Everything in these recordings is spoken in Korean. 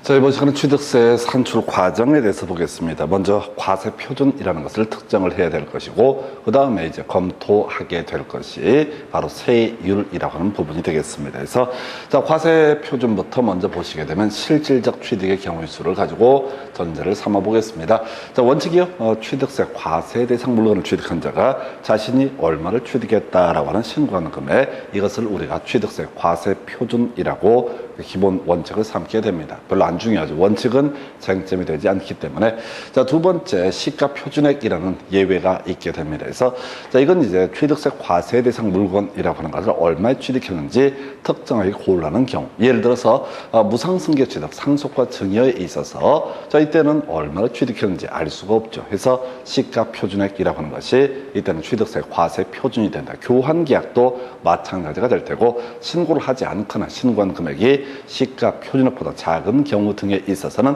자, 이번 시간은 취득세 산출 과정에 대해서 보겠습니다. 먼저 과세 표준이라는 것을 특정을 해야 될 것이고, 그 다음에 이제 검토하게 될 것이 바로 세율이라고 하는 부분이 되겠습니다. 그래서 자, 과세 표준부터 먼저 보시게 되면 실질적 취득의 경우의 수를 가지고 전제를 삼아 보겠습니다. 자, 원칙이요. 취득세 과세 대상 물건을 취득한 자가 자신이 얼마를 취득했다라고 하는 신고하는 금액, 이것을 우리가 취득세 과세 표준이라고 기본 원칙을 삼게 됩니다. 별로 안 중요하죠. 원칙은 쟁점이 되지 않기 때문에. 자, 두 번째 시가 표준액이라는 예외가 있게 됩니다. 그래서 자, 이건 이제 취득세 과세 대상 물건이라고 하는 것을 얼마에 취득했는지 특정하게 고르라는 경우. 예를 들어서 무상승계 취득, 상속과 증여에 있어서 자, 이때는 얼마를 취득했는지 알 수가 없죠. 그래서 시가 표준액이라고 하는 것이 이때는 취득세 과세 표준이 된다. 교환 계약도 마찬가지가 될 테고, 신고를 하지 않거나 신고한 금액이 시가 표준액보다 작은 경우 등에 있어서는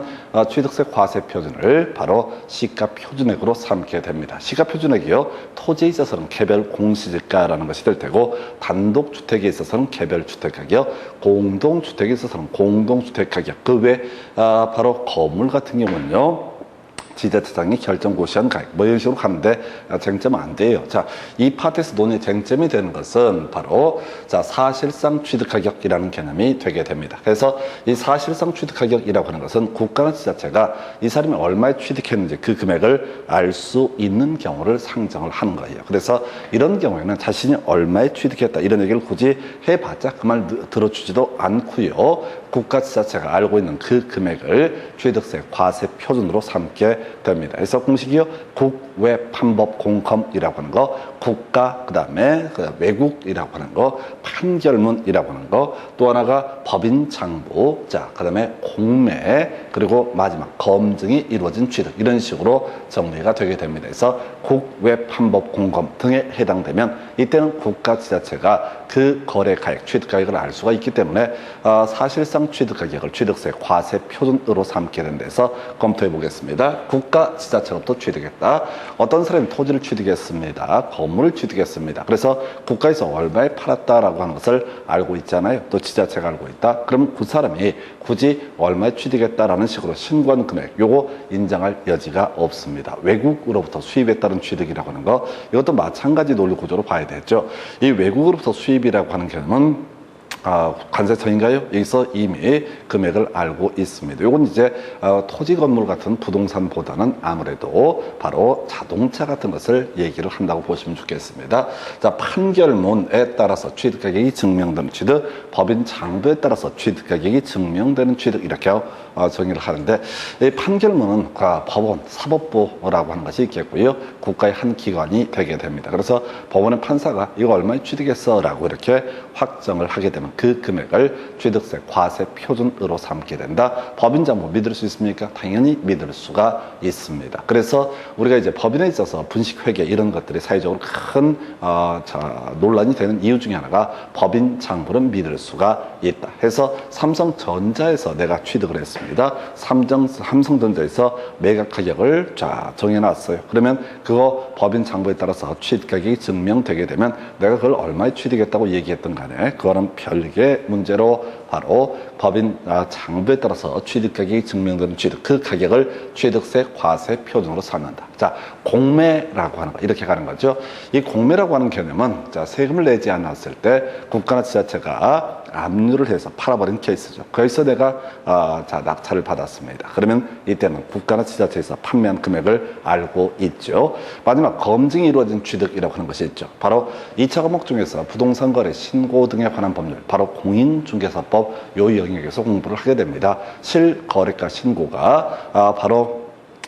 취득세 과세 표준을 바로 시가 표준액으로 삼게 됩니다. 시가 표준액이요, 토지에 있어서는 개별 공시지가라는 것이 될 테고, 단독주택에 있어서는 개별 주택가격, 공동주택에 있어서는 공동주택가격, 그 외 바로 건물 같은 경우는요, 지자체장이 결정 고시한 가액, 뭐 이런 식으로 가는데 쟁점은 안 돼요. 자, 이 파트에서 논의 쟁점이 되는 것은 바로 자, 사실상 취득가격이라는 개념이 되게 됩니다. 그래서 이 사실상 취득가격이라고 하는 것은 국가나 지자체가 이 사람이 얼마에 취득했는지 그 금액을 알 수 있는 경우를 상정을 하는 거예요. 그래서 이런 경우에는 자신이 얼마에 취득했다 이런 얘기를 굳이 해봤자 그 말 들어주지도 않고요. 국가 지자체가 알고 있는 그 금액을 취득세 과세 표준으로 삼게 됩니다. 그래서 공식이요, 국외판법 공컴이라고 하는 거, 국가, 그 다음에 외국이라고 하는 거, 판결문이라고 하는 거, 또 하나가 법인장부, 자, 그 다음에 공매, 그리고 마지막 검증이 이루어진 취득, 이런 식으로 정리가 되게 됩니다. 그래서 국외판법 공검 등에 해당되면 이때는 국가 지자체가 그 거래 가액, 취득 가액을 알 수가 있기 때문에 사실상 취득 가격을 취득세 과세 표준으로 삼게 된 데서 검토해 보겠습니다. 국가 지자체로부터 취득했다. 어떤 사람이 토지를 취득했습니다. 건물을 취득했습니다. 그래서 국가에서 얼마에 팔았다라고 하는 것을 알고 있잖아요. 또 지자체가 알고 있다. 그럼 그 사람이 굳이 얼마에 취득했다라는 식으로 신고한 금액, 요거 인정할 여지가 없습니다. 외국으로부터 수입에 따른 취득이라고 하는 거, 이것도 마찬가지 논리 구조로 봐야 되죠. 이 외국으로부터 수입이라고 하는 개념은 관세청인가요? 여기서 이미 금액을 알고 있습니다. 요건 이제 토지 건물 같은 부동산보다는 아무래도 바로 자동차 같은 것을 얘기를 한다고 보시면 좋겠습니다. 자, 판결문에 따라서 취득가격이 증명되는 취득, 법인 장부에 따라서 취득가격이 증명되는 취득, 이렇게 정의를 하는데, 이 판결문은 법원, 사법부라고 하는 것이 있겠고요. 국가의 한 기관이 되게 됩니다. 그래서 법원의 판사가 이거 얼마에 취득했어? 라고 이렇게 확정을 하게 되면 그 금액을 취득세 과세 표준으로 삼게 된다. 법인 장부 믿을 수 있습니까? 당연히 믿을 수가 있습니다. 그래서 우리가 이제 법인에 있어서 분식회계 이런 것들이 사회적으로 큰 논란이 되는 이유 중에 하나가 법인 장부는 믿을 수가 있다. 해서 삼성전자에서 내가 취득을 했습니다. 삼성전자에서 매각 가격을 정해놨어요. 그러면 그거 법인 장부에 따라서 취득 가격이 증명되게 되면 내가 그걸 얼마에 취득했다고 얘기했던 간에 그거는 별개 문제로 바로 법인 장부에 따라서 취득 가격이 증명되는 취득, 그 가격을 취득세 과세 표준으로 삼는다. 자, 공매라고 하는 거, 이렇게 가는 거죠. 이 공매라고 하는 개념은 자, 세금을 내지 않았을 때 국가나 지자체가 압류를 해서 팔아버린 케이스죠. 거기서 내가 낙찰을 받았습니다. 그러면 이때는 국가나 지자체에서 판매한 금액을 알고 있죠. 마지막 검증이 이루어진 취득이라고 하는 것이 있죠. 바로 2차 과목 중에서 부동산 거래 신고 등에 관한 법률, 바로 공인중개사법 요 영역에서 공부를 하게 됩니다. 실거래가 신고가 바로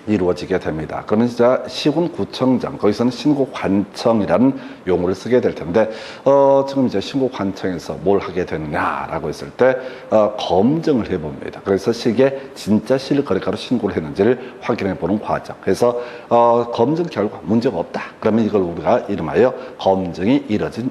이루어지게 됩니다. 그러면 진짜 시군구청장, 거기서는 신고관청이라는 용어를 쓰게 될 텐데, 지금 이제 신고관청에서 뭘 하게 되느냐라고 했을 때, 검증을 해봅니다. 그래서 이게 진짜 실거래가로 신고를 했는지를 확인해 보는 과정. 그래서, 검증 결과 문제가 없다. 그러면 이걸 우리가 이름하여 검증이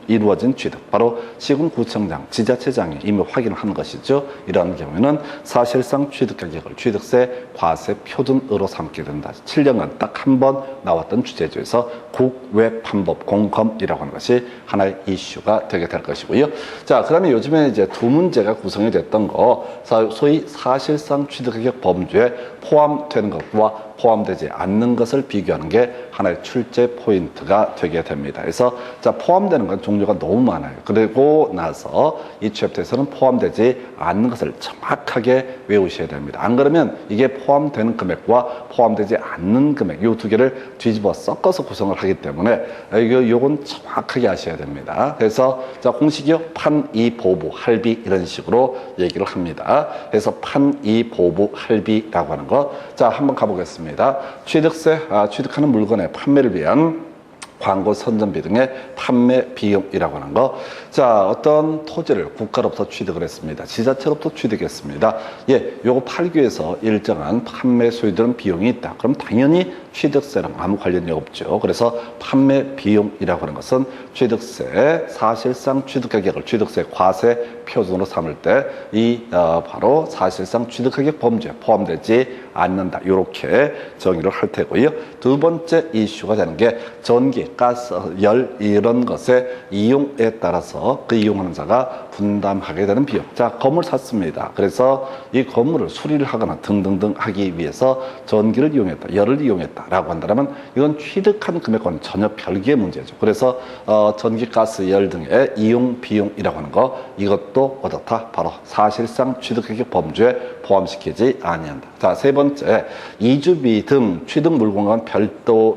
이루어진 취득. 바로 시군구청장, 지자체장이 이미 확인을 한 것이죠. 이러한 경우에는 사실상 취득 가격을 취득세 과세 표준으로 삼게 하게 된다. 7년간 딱 한 번 나왔던 주제조에서 국외판법 공검이라고 하는 것이 하나의 이슈가 되게 될 것이고요. 자, 그 다음에 요즘에 이제 두 문제가 구성이 됐던 거, 소위 사실상 취득의혹 범죄에 포함되는 것과 포함되지 않는 것을 비교하는 게 하나의 출제 포인트가 되게 됩니다. 그래서 자, 포함되는 건 종류가 너무 많아요. 그리고 나서 이 챕터에서는 포함되지 않는 것을 정확하게 외우셔야 됩니다. 안 그러면 이게 포함되는 금액과 포함되지 않는 금액, 이 두 개를 뒤집어 섞어서 구성을 하기 때문에 요건 정확하게 아셔야 됩니다. 그래서 자, 공식이요. 판, 이, 보부, 할비 이런 식으로 얘기를 합니다. 그래서 판, 이, 보부, 할비라고 하는 거. 자, 한번 가보겠습니다. 취득세, 취득하는 물건의 판매를 위한 광고 선전비 등의 판매 비용이라고 하는 거. 자, 어떤 토지를 국가로부터 취득을 했습니다. 지자체로부터 취득했습니다. 예, 요거 팔기 위해서 일정한 판매 소요되는 비용이 있다. 그럼 당연히 취득세랑 아무 관련이 없죠. 그래서 판매 비용이라고 하는 것은 취득세, 사실상 취득가격을 취득세 과세 표준으로 삼을 때 이 바로 사실상 취득가격 범죄에 포함되지 않는다. 이렇게 정의를 할 테고요. 두 번째 이슈가 되는 게 전기, 가스, 열 이런 것의 이용에 따라서 그 이용하는 자가 분담하게 되는 비용. 자, 건물 샀습니다. 그래서 이 건물을 수리를 하거나 등등등 하기 위해서 전기를 이용했다, 열을 이용했다라고 한다면 이건 취득한 금액과는 전혀 별개의 문제죠. 그래서 전기, 가스, 열 등의 이용 비용이라고 하는 거, 이것도 어떻다? 바로 사실상 취득가격 범죄에 포함시키지 아니한다. 자, 세 번째, 이주비 등 취득 물건과는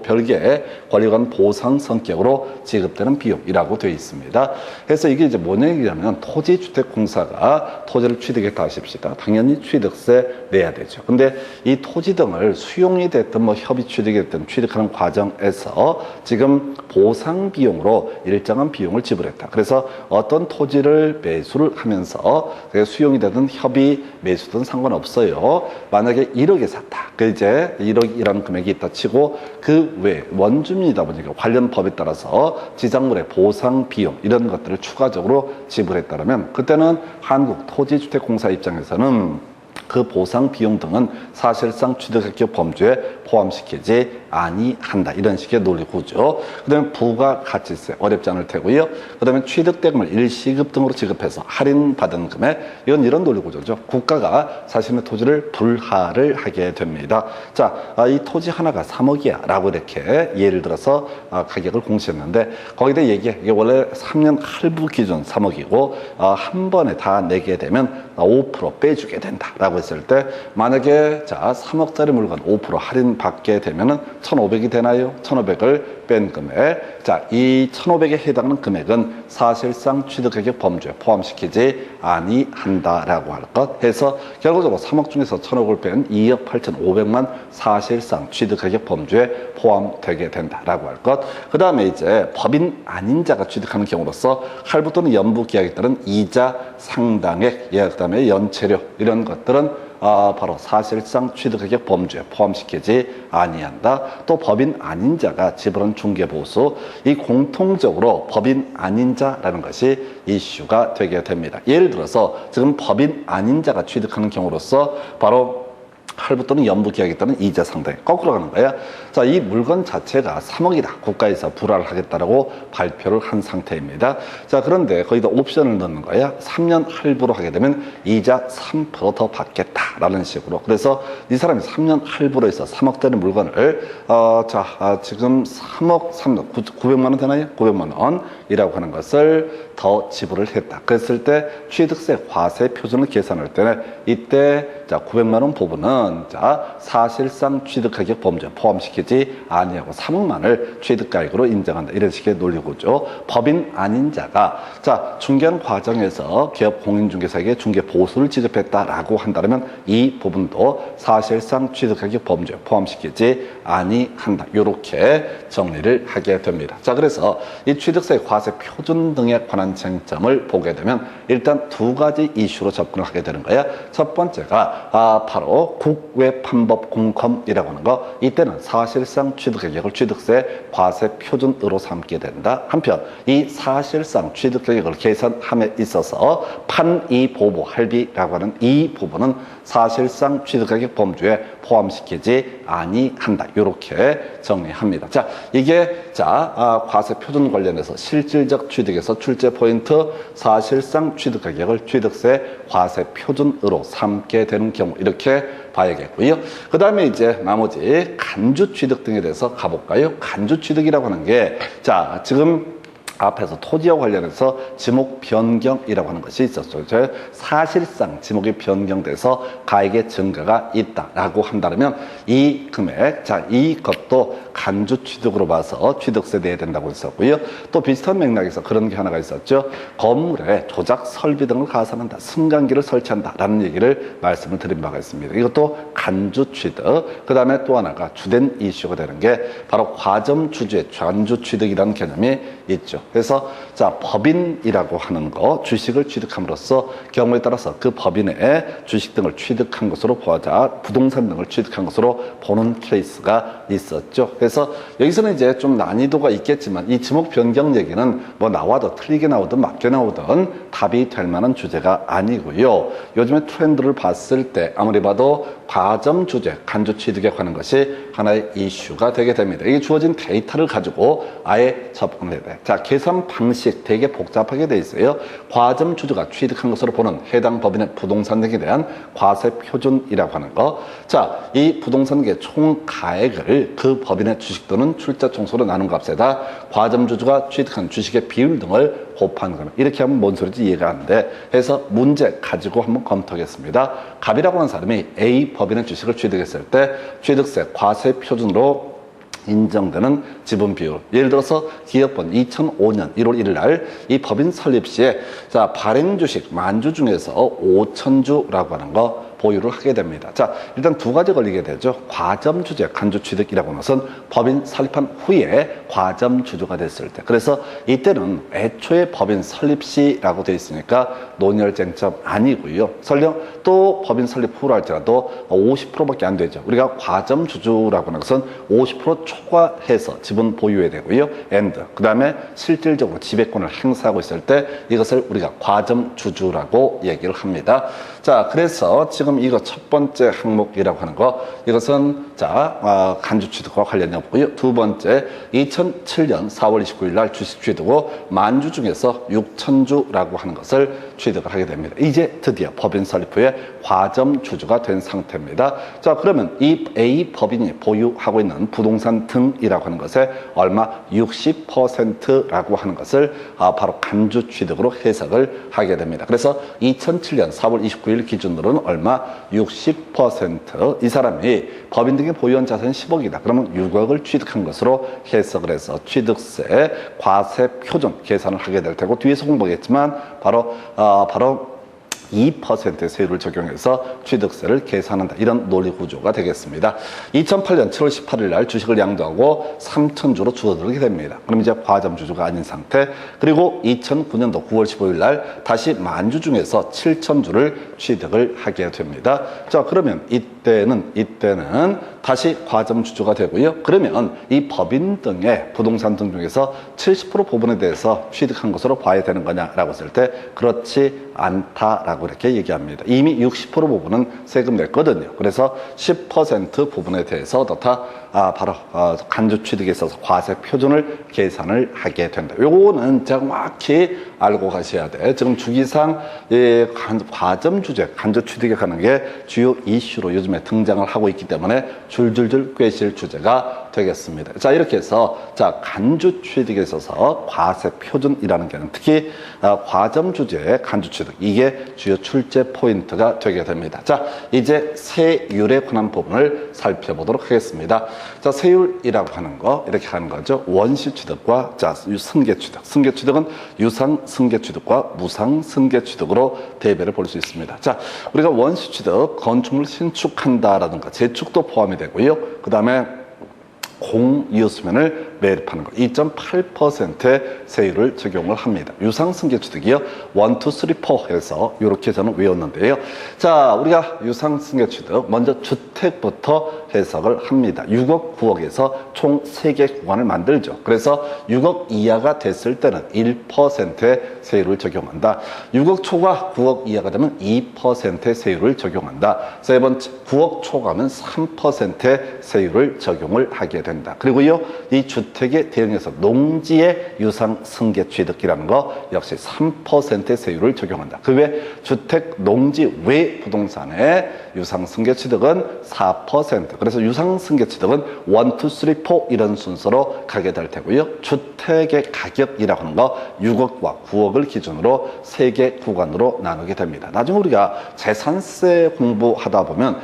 별개의 권리관 보상 성격으로 지급되는 비용이라고 되어 있습니다. 그래서 이게 이제 뭔 얘기냐면 토지주택공사가 토지를 취득했다 하십시다. 당연히 취득세 내야 되죠. 근데 이 토지 등을 수용이 됐든 뭐 협의 취득이 됐든 취득하는 과정에서 지금 보상 비용으로 일정한 비용을 지불했다. 그래서 어떤 토지를 매수를 하면서 수용이 되든 협의 매수든 상관없어요. 만약에 1억에 샀다. 그 이제 1억이라는 금액이 있다 치고 그 외에 원주민이다 보니까 관련 법에 따라서 지작물의 보상 비용 이런 것들을 추가적으로 지불했다면 그때는 한국토지주택공사 입장에서는 그 보상 비용 등은 사실상 취득가격 범죄에 포함시키지 아니한다. 이런 식의 논리 구조. 그 다음에 부가가치세 어렵지 않을 테고요. 그 다음에 취득대금을 일시급 등으로 지급해서 할인받은 금액, 이건 이런 논리 구조죠. 국가가 자신의 토지를 불하를 하게 됩니다. 자, 이 토지 하나가 3억이야 라고 이렇게 예를 들어서 가격을 공시했는데 거기다 얘기해. 이게 원래 3년 할부 기준 3억이고 한 번에 다 내게 되면 5% 빼주게 된다 라고 했을 때 만약에 자 3억짜리 물건 5% 할인 받게 되면은 1,500이 되나요? 1,500을 뺀 금액. 자, 이 1,500에 해당하는 금액은 사실상 취득가격 범죄에 포함시키지 아니한다라고 할 것 해서 결과적으로 3억 중에서 1,500을 뺀 2억 8,500만 사실상 취득가격 범죄에 포함되게 된다라고 할 것. 그 다음에 이제 법인 아닌 자가 취득하는 경우로서 할부 또는 연부 계약에 따른 이자 상당액, 예, 그 다음에 연체료 이런 것들은 바로 사실상 취득가격 범죄에 포함시키지 아니한다. 또 법인 아닌 자가 지불한 중개보수, 이 공통적으로 법인 아닌 자라는 것이 이슈가 되게 됩니다. 예를 들어서 지금 법인 아닌 자가 취득하는 경우로서 바로 할부 또는 연부 계약에 따른 이자 상당액 거꾸로 가는 거야. 자, 이 물건 자체가 3억이다. 국가에서 불화를 하겠다라고 발표를 한 상태입니다. 자, 그런데 거기다 옵션을 넣는 거야. 3년 할부로 하게 되면 이자 3% 더 받겠다라는 식으로. 그래서 이 사람이 3년 할부로 해서 3억짜리 물건을 지금 900만 원 되나요? 900만 원이라고 하는 것을 더 지불을 했다. 그랬을 때 취득세 과세 표준을 계산할 때는 이때 자 900만 원 부분은 자 사실상 취득가격 범죄 포함시키지 아니하고 3억만을 취득가액으로 인정한다. 이런 식의 논리구조. 법인 아닌 자가 자 중개하는 과정에서 기업 공인중개사에게 중개 보수를 지급했다라고 한다면 이 부분도 사실상 취득가격 범죄 포함시키지 아니한다. 이렇게 정리를 하게 됩니다. 자, 그래서 이 취득세 과세 표준 등에 관한 쟁점을 보게 되면 일단 두 가지 이슈로 접근을 하게 되는 거야. 첫 번째가 바로 국외판법 공검이라고 하는 거. 이때는 사실상 취득가격을 취득세 과세 표준으로 삼게 된다. 한편 이 사실상 취득가격을 계산함에 있어서 판이 보부 할비라고 하는 이 부분은 사실상 취득가격 범주에 포함시키지 아니한다. 이렇게 정리합니다. 자, 이게 과세 표준 관련해서 실질적 취득에서 출제 포인트, 사실상 취득가격을 취득세 과세 표준으로 삼게 되는 경우 이렇게 봐야겠고요. 그 다음에 이제 나머지 간주 취득 등에 대해서 가볼까요? 간주 취득이라고 하는 게 지금 앞에서 토지와 관련해서 지목 변경이라고 하는 것이 있었죠. 사실상 지목이 변경돼서 가액의 증가가 있다라고 한다면 이 금액, 이것도 간주 취득으로 봐서 취득세 내야 된다고 했었고요. 또 비슷한 맥락에서 그런 게 하나가 있었죠. 건물에 조작 설비 등을 가산한다, 승강기를 설치한다라는 얘기를 말씀을 드린 바가 있습니다. 이것도 간주 취득. 그 다음에 또 하나가 주된 이슈가 되는 게 바로 과점 주주의 간주 취득이라는 개념이 있죠. 그래서 법인이라고 하는 거, 주식을 취득함으로써 경우에 따라서 그 법인의 주식 등을 취득한 것으로 보자, 부동산 등을 취득한 것으로 보는 케이스가 있었죠. 그래서 여기서는 이제 좀 난이도가 있겠지만 이 지목 변경 얘기는 뭐 나와도 틀리게 나오든 맞게 나오든 답이 될 만한 주제가 아니고요. 요즘에 트렌드를 봤을 때 아무리 봐도 과점 주제, 간주 취득에 관한 것이 하나의 이슈가 되게 됩니다. 이게 주어진 데이터를 가지고 아예 접근을 해야 돼요. 계산 방식 되게 복잡하게 돼 있어요. 과점 주주가 취득한 것으로 보는 해당 법인의 부동산 등에 대한 과세 표준이라고 하는 거. 이 부동산의 총 가액을 그 법인의 주식 또는 출자 총수로 나눈 값에다 과점 주주가 취득한 주식의 비율 등을 곱하는 거는 이렇게 하면 뭔 소리인지 이해가 안 돼. 해서 문제 가지고 한번 검토하겠습니다. 갑이라고 하는 사람이 A 법인의 주식을 취득했을 때 취득세 과세 표준으로 인정되는 지분 비율. 예를 들어서 기업번 2005년 1월 1일 날 이 법인 설립 시에 발행 주식 만주 중에서 5,000주라고 하는 거 보유를 하게 됩니다. 일단 두 가지 걸리게 되죠. 과점 주제, 간주 취득이라고 하는 것은 법인 설립한 후에 과점 주주가 됐을 때. 그래서 이때는 애초에 법인 설립 시라고 되어 있으니까 논의할 쟁점 아니고요. 설령 또 법인 설립 후로 할지라도 50%밖에 안 되죠. 우리가 과점 주주라고 하는 것은 50% 초과해서 지분 보유해야 되고요. 그 다음에 실질적으로 지배권을 행사하고 있을 때 이것을 우리가 과점 주주라고 얘기를 합니다. 그래서 지금 이거 첫 번째 항목이라고 하는 거, 이것은 간주 취득과 관련이 없고요. 두 번째, 2007년 4월 29일 날 주식 취득 후 만주 중에서 6,000주라고 하는 것을 취득을 하게 됩니다. 이제 드디어 법인 설립 후에 과점 주주가 된 상태입니다. 그러면 이 A 법인이 보유하고 있는 부동산 등이라고 하는 것에 얼마? 60%라고 하는 것을 바로 간주 취득으로 해석을 하게 됩니다. 그래서 2007년 4월 29일 기준으로는 얼마? 60%. 이 사람이 법인 등의 보유한 자산이 10억이다. 그러면 6억을 취득한 것으로 해석을 해서 취득세 과세 표준 계산을 하게 될 테고, 뒤에서 공부하겠지만 바로 2%의 세율을 적용해서 취득세를 계산한다. 이런 논리 구조가 되겠습니다. 2008년 7월 18일 날 주식을 양도하고 3,000주로 줄어들게 됩니다. 그럼 이제 과점 주주가 아닌 상태. 그리고 2009년도 9월 15일 날 다시 만주 중에서 7,000주를 취득을 하게 됩니다. 그러면 이때는 다시 과점 주주가 되고요. 그러면 이 법인 등의 부동산 등 중에서 70% 부분에 대해서 취득한 것으로 봐야 되는 거냐라고 했을 때 그렇지 않다라고 이렇게 얘기합니다. 이미 60% 부분은 세금 냈거든요. 그래서 10% 부분에 대해서 바로 간주 취득에 있어서 과세 표준을 계산을 하게 된다. 요거는 정확히 알고 가셔야 돼. 지금 주기상 과점 주제, 간주 취득에 관한 게 주요 이슈로 요즘에 등장을 하고 있기 때문에 줄줄줄 꿰실 주제가 되겠습니다. 이렇게 해서 간주 취득에 있어서 과세 표준이라는 개념, 특히 과점 주제, 간주 취득, 이게 주요 출제 포인트가 되게 됩니다. 이제 세율에 관한 부분을 살펴보도록 하겠습니다. 세율이라고 하는 거 이렇게 하는 거죠. 원시 취득과 승계 취득. 승계 취득은 유상 승계 취득과 무상 승계 취득으로 대별을 볼 수 있습니다. 우리가 원시 취득, 건축물 신축한다라든가 재축도 포함이 되고요. 그 다음에 공유수면을 매입하는 거 2.8%의 세율을 적용을 합니다. 유상승계취득이요. 1, 2, 3, 4 해서 이렇게 저는 외웠는데요. 자, 우리가 유상승계취득 먼저 주택부터 해석을 합니다. 6억, 9억에서 총 3개 구간을 만들죠. 그래서 6억 이하가 됐을 때는 1%의 세율을 적용한다. 6억 초과 9억 이하가 되면 2%의 세율을 적용한다. 세 번째, 9억 초과면 3%의 세율을 적용을 하게 된다. 그리고요, 이 주택에 대응해서 농지의 유상승계취득이라는 거 역시 3%의 세율을 적용한다. 그 외 주택 농지 외 부동산의 유상승계취득은 4%. 그래서 유상승계취득은 1, 2, 3, 4 이런 순서로 가게 될 테고요. 주택의 가격이라고 하는 거 6억과 9억을 기준으로 3개 구간으로 나누게 됩니다. 나중에 우리가 재산세 공부하다 보면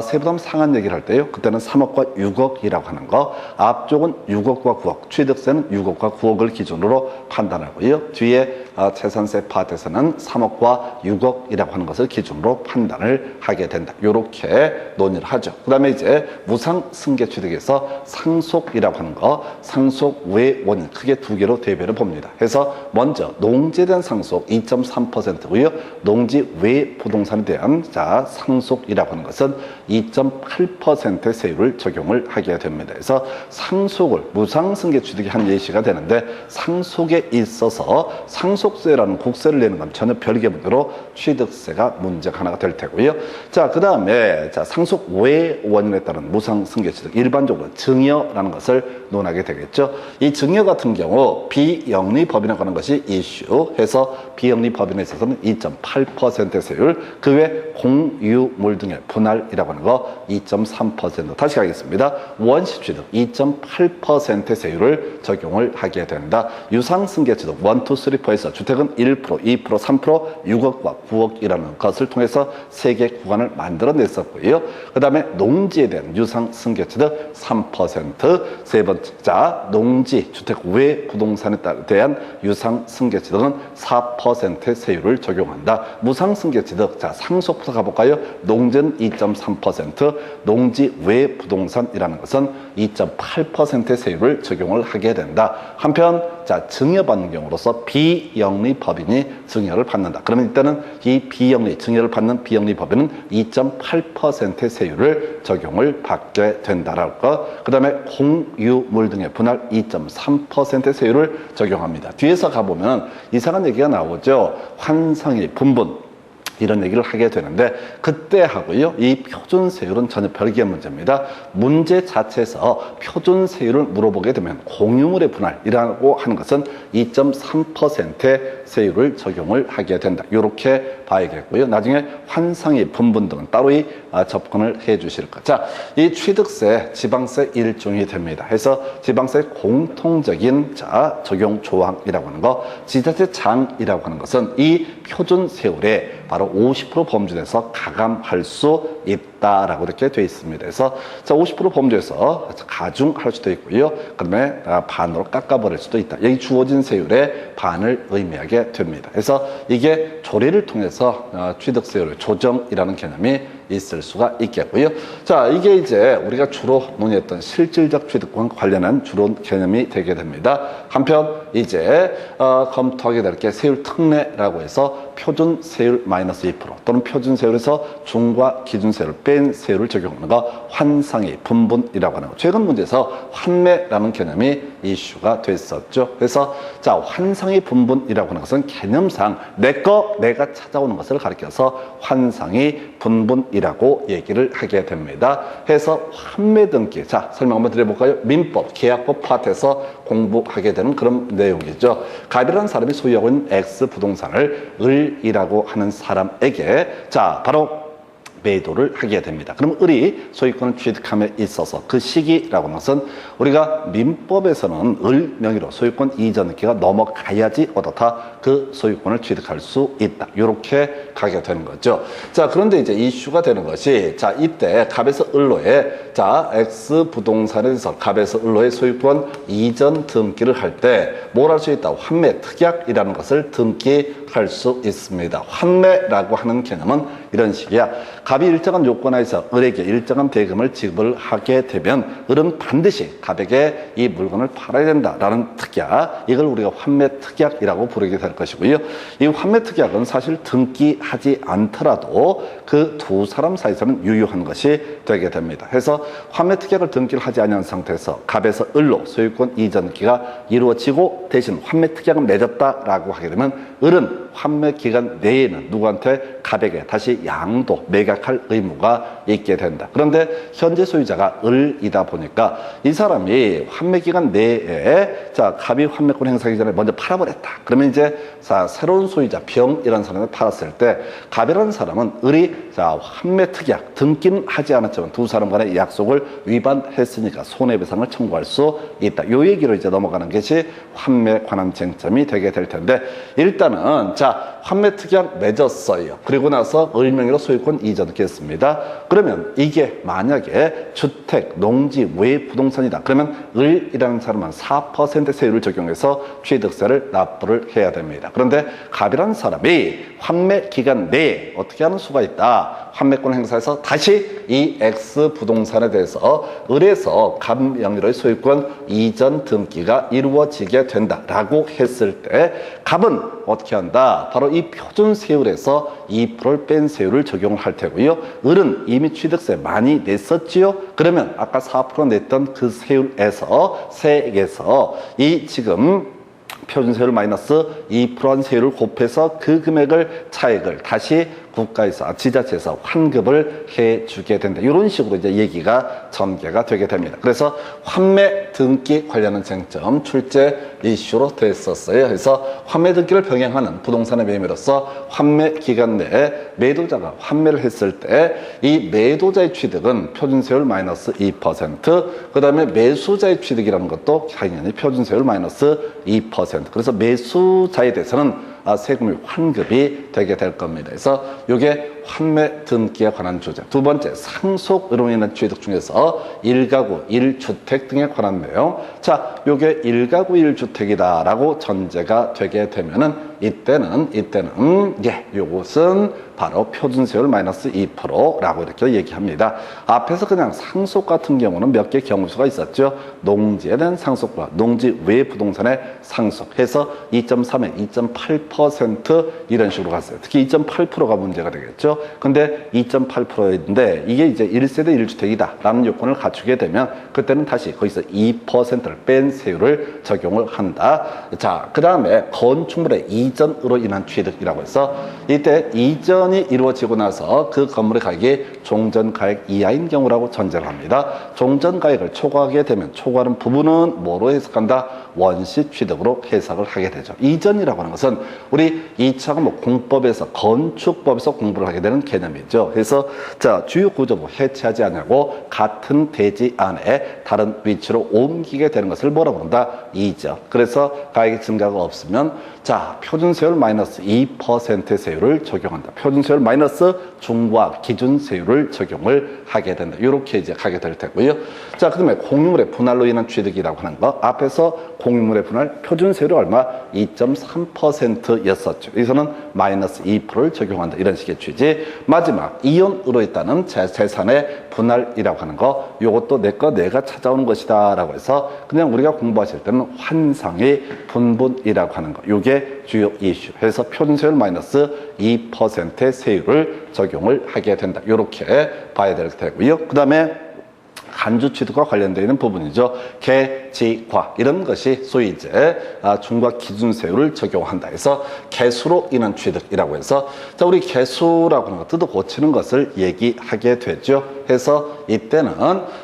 세부담 상한 얘기를 할 때요. 그때는 3억과 6억이라고 하는 거, 앞쪽은 6억과 9억, 취득세는 6억과 9억을 기준으로 판단하고요. 뒤에 재산세 파트에서는 3억과 6억이라고 하는 것을 기준으로 판단을 하게 된다. 이렇게 논의를 하죠. 그 다음에 이제 무상승계취득에서 상속이라고 하는 거, 상속 외 원인 크게 두 개로 대별을 봅니다. 그래서 먼저 농지에 대한 상속 2.3%고요. 농지 외 부동산에 대한 상속이라고 하는 것은 2.8%의 세율을 적용을 하게 됩니다. 그래서 상속을 무상승계취득이 한 예시가 되는데, 상속에 있어서 상속세라는 국세를 내는 건 전혀 별개 문제로 취득세가 문제가 하나가 될 테고요. 자, 그 다음에 상속 외 원인에 따른 무상승계취득, 일반적으로 증여라는 것을 논하게 되겠죠. 이 증여 같은 경우 비영리법인이라고 하는 것이 이슈해서 비영리법인에 있어서는 2.8%의 세율, 그 외 공유물 등의 분할이라고 하는 거 2.3%. 다시 가겠습니다. 원시취득 2.8%의 세율을 적용을 하게 된다. 유상승계취득 1, 2, 3, 4에서 주택은 1%, 2%, 3%, 6억과 9억이라는 것을 통해서 3개 구간을 만들어냈었고요. 그 다음에 농지에 대한 유상승계취득 3%, 세 번째, 농지, 주택 외 부동산에 대한 유상승계취득은 4%의 세율을 적용한다. 무상승계취득, 상속부터 가볼까요? 농지는 2.3%, 농지 외 부동산이라는 것은 2.8%의 세율을 적용을 하게 된다. 한편 증여받는 경우로서 비영리법인이 증여를 받는다. 그러면 일단은 이 증여를 받는 비영리법인은 2.8%의 세율을 적용을 받게 된다라고 거. 그 다음에 공유물 등의 분할 2.3%의 세율을 적용합니다. 뒤에서 가보면 이상한 얘기가 나오죠. 환상의 분분, 이런 얘기를 하게 되는데, 그때 하고요, 이 표준세율은 전혀 별개의 문제입니다. 문제 자체에서 표준세율을 물어보게 되면 공유물의 분할이라고 하는 것은 2.3%의 세율을 적용을 하게 된다. 이렇게 봐야겠고요. 나중에 환상의 분분 등은 따로 접근을 해 주실 것. 이 취득세, 지방세 일종이 됩니다. 해서 지방세 공통적인 적용 조항이라고 하는 거, 지자체장이라고 하는 것은 이 표준세율에 바로 50% 범주에서 가감할 수 있다라고 이렇게 되어 있습니다. 그래서 50% 범주에서 가중할 수도 있고요. 그다음에 반으로 깎아버릴 수도 있다. 여기 주어진 세율의 반을 의미하게 됩니다. 그래서 이게 조례를 통해서 취득세율 조정이라는 개념이 있을 수가 있겠고요. 이게 이제 우리가 주로 논의했던 실질적 취득과 관련한 주로 개념이 되게 됩니다. 한편 이제 검토하게 될 게 세율 특례라고 해서 표준 세율 마이너스 2% 또는 표준 세율에서 중과 기준 세율을 뺀 세율을 적용하는 거, 환상의 분분이라고 하는 거. 최근 문제에서 환매라는 개념이 이슈가 됐었죠. 그래서 환상의 분분이라고 하는 것은 개념상 내가 찾아오는 것을 가리켜서 환상의 분분이라고 얘기를 하게 됩니다. 해서 환매 등기, 설명 한번 드려볼까요? 민법, 계약법 파트에서 공부하게 되는 그런 내용이죠. 갑이라는 사람이 소유하고 있는 X 부동산을 을이라고 하는 사람에게 바로 매도를 하게 됩니다. 그럼 을이 소유권을 취득함에 있어서 그 시기라고 하는 것은 우리가 민법에서는 을 명의로 소유권 이전 기가 넘어가야지 어떻다, 그 소유권을 취득할 수 있다. 이렇게 가게 되는 거죠. 자, 그런데 이제 이슈가 되는 것이, 자, 이때 갑에서 을로에, 자, X 부동산에 대해서 갑에서 을로의 소유권 이전 등기를 할 때 뭘 할 수 있다? 환매 특약이라는 것을 등기할 수 있습니다. 환매라고 하는 개념은 이런 식이야. 갑이 일정한 요건하에서 을에게 일정한 대금을 지급을 하게 되면 을은 반드시 갑에게 이 물건을 팔아야 된다라는 특약, 이걸 우리가 환매 특약이라고 부르게 될 것이고요. 이 환매 특약은 사실 등기하지 않더라도 그 두 사람 사이에서는 유효한 것이 되게 됩니다. 그래서 환매 특약을 등기를 하지 않은 상태에서 갑에서 을로 소유권 이전기가 이루어지고 대신 환매 특약은 맺었다라고 하게 되면 을은 환매 기간 내에는 누구한테? 갑에게 다시 양도, 매각할 의무가 있게 된다. 그런데 현재 소유자가 을이다 보니까 이 사람이 환매 기간 내에, 자, 갑이 환매권 행사하기 전에 먼저 팔아버렸다. 그러면 이제, 자, 새로운 소유자 병이라는 사람을 팔았을 때 갑이라는 사람은 을이, 자, 환매 특약 등기는 하지 않았지만 두 사람 간의 약속을 위반했으니까 손해배상을 청구할 수 있다. 요 얘기로 이제 넘어가는 것이 환매 관한 쟁점이 되게 될 텐데, 일단은, 자, 환매 특약 맺었어요. 그리고 나서 을 명의로 소유권 이전했습니다. 그러면 이게 만약에 주택, 농지, 외 부동산이다. 그러면 을이라는 사람은 4% 세율을 적용해서 취득세를 납부를 해야 됩니다. 그런데 갑이라는 사람이 환매 기간 내에 어떻게 하는 수가 있다. 환매권 행사해서 다시 이 X 부동산에 대해서 을에서 갑 명의로의 소유권 이전 등기가 이루어지게 된다라고 했을 때 갑은 어떻게 한다? 바로 이 표준세율에서 2%를 뺀 세율을 적용을 할 테고요. 을은 이미 취득세 많이 냈었지요. 그러면 아까 4% 냈던 그 세율에서 세액에서 이 지금 표준세율 마이너스 2%한 세율을 곱해서 그 금액을 차액을 다시 국가에서, 지자체에서 환급을 해주게 된다. 이런 식으로 이제 얘기가 전개가 되게 됩니다. 그래서 환매 등기 관련한 쟁점 출제 이슈로 됐었어요. 그래서 환매 등기를 병행하는 부동산의 매매로서 환매 기간 내에 매도자가 환매를 했을 때 이 매도자의 취득은 표준세율 마이너스 2%, 그 다음에 매수자의 취득이라는 것도 당연히 표준세율 마이너스 2%. 그래서 매수자에 대해서는 세금이 환급이 되게 될 겁니다. 그래서 이게 환매 등기에 관한 주제. 두 번째, 상속으로 인한 취득 중에서 1가구 1주택 등에 관한 내용. 자, 요게 1가구 1주택이다라고 전제가 되게 되면은 이때는 요것은 바로 표준세율 마이너스 2%라고 이렇게 얘기합니다. 앞에서 그냥 상속 같은 경우는 몇 개 경우수가 있었죠. 농지에 대한 상속과 농지 외 부동산의 상속해서 2.3에 2.8% 이런 식으로 갔어요. 특히 2.8%가 문제가 되겠죠. 근데 2.8%인데 이게 이제 1세대 1주택이다 라는 요건을 갖추게 되면 그때는 다시 거기서 2%를 뺀 세율을 적용을 한다. 자, 그 다음에 건축물의 이전으로 인한 취득이라고 해서 이때 이전이 이루어지고 나서 그 건물의 가격이 종전가액 이하인 경우라고 전제를 합니다. 종전가액을 초과하게 되면 초과하는 부분은 뭐로 해석한다? 원시 취득으로 해석을 하게 되죠. 이전이라고 하는 것은 우리 2차 과목 공법에서 건축법에서 공부를 하게 되는 개념이죠. 그래서 자, 주요 구조부 해체하지 않냐고 같은 대지 안에 다른 위치로 옮기게 되는 것을 뭐라고 부른다? 이전. 그래서 가액의 증가가 없으면 자, 표준세율 마이너스 2% 세율을 적용한다. 표준세율 마이너스 중과 기준세율을 적용을 하게 된다. 이렇게 이제 가게 될 테고요. 자, 그 다음에 공유물의 분할로 인한 취득이라고 하는 거. 앞에서 공유물의 분할 표준세율이 얼마? 2.3%였었죠. 여기서는 마이너스 2%를 적용한다. 이런 식의 취지. 마지막, 이혼으로 있다는 재산의 분할이라고 하는 거. 이것도 내 거 내가 찾아오는 것이다. 라고 해서 그냥 우리가 공부하실 때는 환상의 분분이라고 하는 거. 이게 주요 이슈. 그래서 표준세율 마이너스 2%의 세율을 적용을 하게 된다. 이렇게 봐야 될 테고요. 그 다음에 간주 취득과 관련되어 있는 부분이죠. 개지과 이런 것이 소위 이제 중과 기준세율을 적용한다 해서 개수로 인한 취득이라고 해서 자, 우리 개수라고 하는 거 뜯어 고치는 것을 얘기하게 되죠. 해서 이때는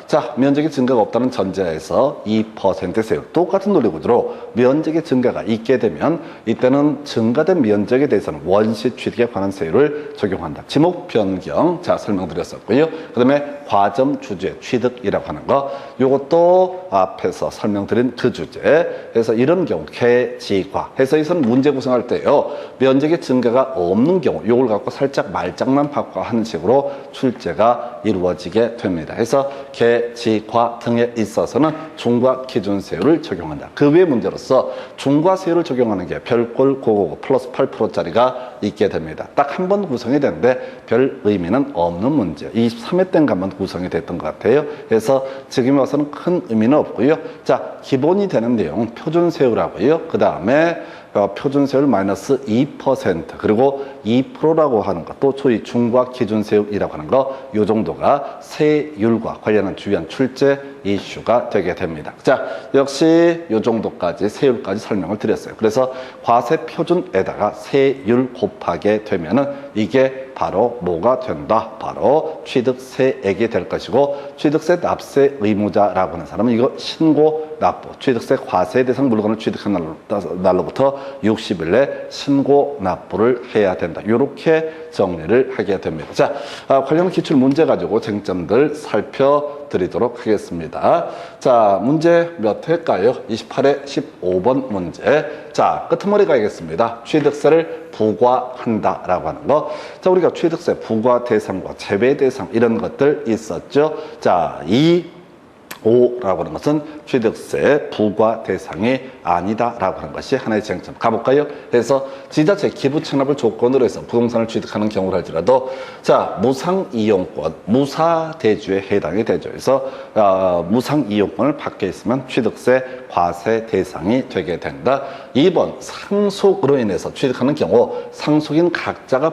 자, 면적의 증가가 없다는 전제하에서 2% 세율, 똑같은 논리 구조로 면적의 증가가 있게 되면 이때는 증가된 면적에 대해서는 원시 취득에 관한 세율을 적용한다. 지목 변경, 자, 설명드렸었고요. 그 다음에 과점 주제 취득이라고 하는 거, 요것도 앞에서 설명드린 그 주제. 그래서 이런 경우 개지과 해서 이선 문제 구성할 때요, 면적의 증가가 없는 경우 요걸 갖고 살짝 말장난 바꿔하는 식으로 출제가 이루어지게 됩니다. 그래서 개지과 등에 있어서는 중과 기준세율을 적용한다. 그 외 문제로서 중과세율을 적용하는 게 별꼴 고고고 플러스 8%짜리가 있게 됩니다. 딱 한 번 구성이 되는데 별 의미는 없는 문제. 23회 때인가 한번 구성이 됐던 것 같아요. 그래서 지금 와서는 큰 의미는 없고요. 자, 기본이 되는 내용 표준세율하고요. 그 다음에 표준세율 마이너스 2% 그리고 2%라고 하는 것, 또 소위 중과 기준세율이라고 하는 거, 요 정도가 세율과 관련한 주요한 출제 이슈가 되게 됩니다. 자, 역시 요 정도까지 세율까지 설명을 드렸어요. 그래서 과세 표준에다가 세율 곱하게 되면은 이게 바로 뭐가 된다? 바로 취득세액이 될 것이고, 취득세 납세 의무자라고 하는 사람은 이거 신고 납부, 취득세 과세 대상 물건을 취득한 날로부터 60일 내 신고 납부를 해야 된다. 이렇게 정리를 하게 됩니다. 자, 관련 기출 문제 가지고 쟁점들 살펴드리도록 하겠습니다. 자, 문제 몇 회일까요? 28회 15번 문제. 자, 끄트머리 가겠습니다. 취득세를 부과한다라고 하는 거. 자, 우리가 취득세 부과 대상과 제외 대상 이런 것들 있었죠. 자, 5라고 하는 것은 취득세 부과 대상이 아니다라고 하는 것이 하나의 쟁점. 가볼까요? 그래서 지자체 기부 체납을 조건으로 해서 부동산을 취득하는 경우를 할지라도 자, 무상이용권, 무사대주에 해당이 되죠. 그래서 무상이용권을 받게 있으면 취득세 과세 대상이 되게 된다. 2번 상속으로 인해서 취득하는 경우 상속인 각자가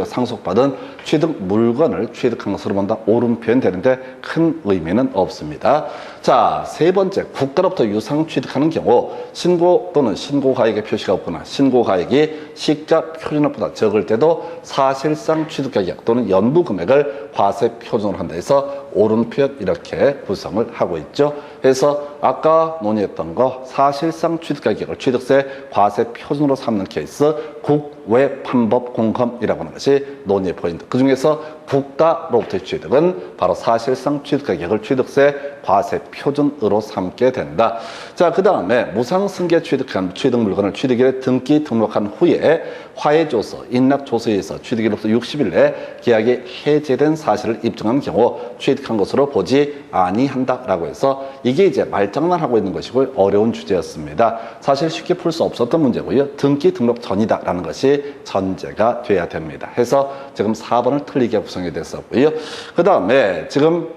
상속받은 취득 물건을 취득한 것으로 본다. 옳은 표현 되는데 큰 의미는 없습니다. 자, 세 번째, 국가로부터 유상 취득하는 경우 신고 또는 신고가액의 표시가 없거나 신고가액이 시가 표준액보다 적을 때도 사실상 취득가격 또는 연부 금액을 과세 표준으로 한다 해서 옳은 표현 이렇게 구성을 하고 있죠. 그래서 아까 논의했던 거 사실상 취득가격을 취득세 과세 표준으로 삼는 케이스 국외 판법 공검이라고 하는 것이 논의의 포인트. 그 중에서 국가로부터의 취득은 바로 사실상 취득가격을 취득세 과세 표준으로 삼게 된다. 자, 그 다음에 무상승계 취득한 취득 물건을 취득일에 등기 등록한 후에 화해조서, 인락조서에 의해서 취득일로부터 60일 내에 계약이 해제된 사실을 입증한 경우 취득한 것으로 보지 아니한다라고 해서 이게 이제 말장난하고 있는 것이고 어려운 주제였습니다. 사실 쉽게 풀 수 없었던 문제고요. 등기 등록 전이다라는 것이 전제가 돼야 됩니다. 해서 지금 4번을 틀리게 구성이 됐었고요. 그 다음에 지금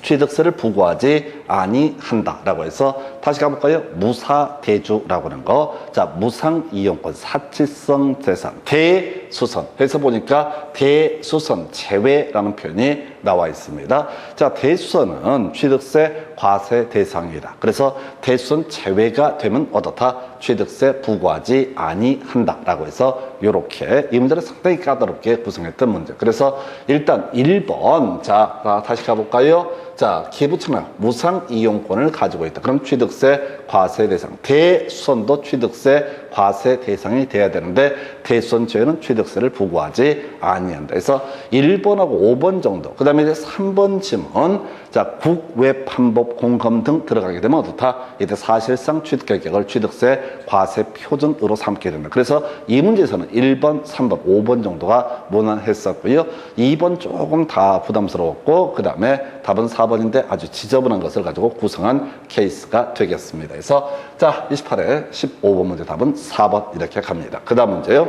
취득세를 부과하지 아니한다라고 해서 다시 가볼까요? 무사대주라고 하는 거. 자, 무상이용권, 사치성 재산, 대수선. 해서 보니까 대수선 제외라는 표현이 나와 있습니다. 자, 대수선은 취득세 과세 대상이다. 그래서 대수선 제외가 되면 어떻다? 취득세 부과하지 아니한다라고 해서 이렇게 이 문제를 상당히 까다롭게 구성했던 문제. 그래서 일단 1번, 자, 다시 가볼까요? 자, 기부채납 무상이용권을 가지고 있다. 그럼 취득세 과세 대상, 대수선도 취득세 과세 대상이 돼야 되는데 대수선 제외는 취득세를 부과하지 아니한다. 그래서 1번하고 5번 정도. 그 다음에 이제 3번 지문, 자, 국외 판법 공검 등 들어가게 되면 어떻다? 이때 사실상 취득가격을 취득세 과세 표준으로 삼게 된다. 그래서 이 문제에서는 1번, 3번, 5번 정도가 무난했었고요. 2번 조금 다 부담스러웠고, 그 다음에 답은 4번인데 아주 지저분한 것을 가지고 구성한 케이스가 되겠습니다. 그래서 자, 28회 15번 문제 답은 4번 이렇게 갑니다. 그 다음 문제요.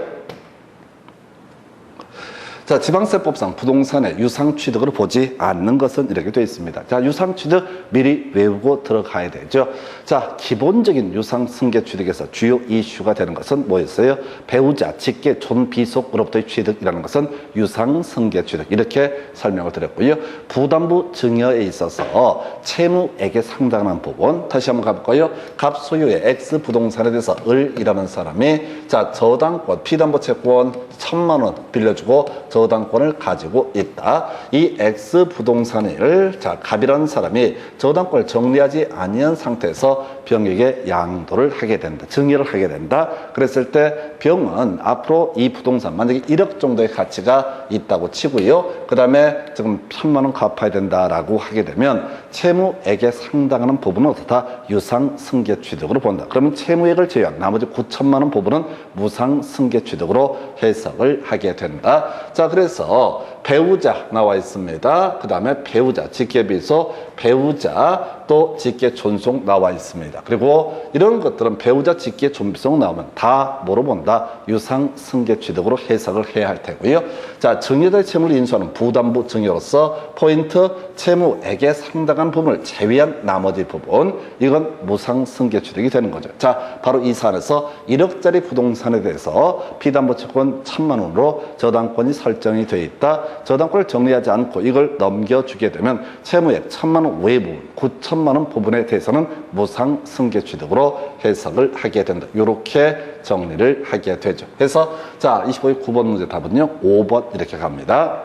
자, 지방세법상 부동산의 유상취득으로 보지 않는 것은 이렇게 되어 있습니다. 자, 유상취득 미리 외우고 들어가야 되죠. 자, 기본적인 유상승계취득에서 주요 이슈가 되는 것은 뭐였어요? 배우자, 직계, 존비속으로부터의 취득이라는 것은 유상승계취득 이렇게 설명을 드렸고요. 부담부 증여에 있어서 채무액에 상당한 부분 다시 한번 가볼까요? 갑소유의 X 부동산에 대해서 을이라는 사람이 자, 저당권, 피담보 채권 1,000만 원 빌려주고 저당권을 가지고 있다. 이 X 부동산을 자 갑이라는 사람이 저당권을 정리하지 아니한 상태에서 병에게 양도를 하게 된다. 증여를 하게 된다. 그랬을 때 병은 앞으로 이 부동산 만약에 1억 정도의 가치가 있다고 치고요. 그 다음에 지금 1,000만 원 갚아야 된다라고 하게 되면 채무액에 상당하는 부분은 어떻다? 유상승계취득으로 본다. 그러면 채무액을 제외한 나머지 9천만 원 부분은 무상승계취득으로 해석을 하게 된다. 자, 그래서 배우자 나와 있습니다. 그 다음에 배우자, 직계비소, 배우자, 또 직계존속 나와 있습니다. 그리고 이런 것들은 배우자, 직계존비속 나오면 다 뭐로 본다? 유상승계취득으로 해석을 해야 할 테고요. 자, 증여자의 채무를 인수하는 부담부 증여로서 포인트 채무액에 상당한 부분을 제외한 나머지 부분, 이건 무상승계취득이 되는 거죠. 자, 바로 이 사안에서 1억짜리 부동산에 대해서 피담보 채권 1,000만 원으로 저당권이 설정이 되어 있다. 저당권을 정리하지 않고 이걸 넘겨주게 되면 채무액 1,000만 원 외 부분, 9천만 원 부분에 대해서는 무상승계취득으로 해석을 하게 된다. 이렇게 정리를 하게 되죠. 그래서 자, 25의 9번 문제 답은요 5번 이렇게 갑니다.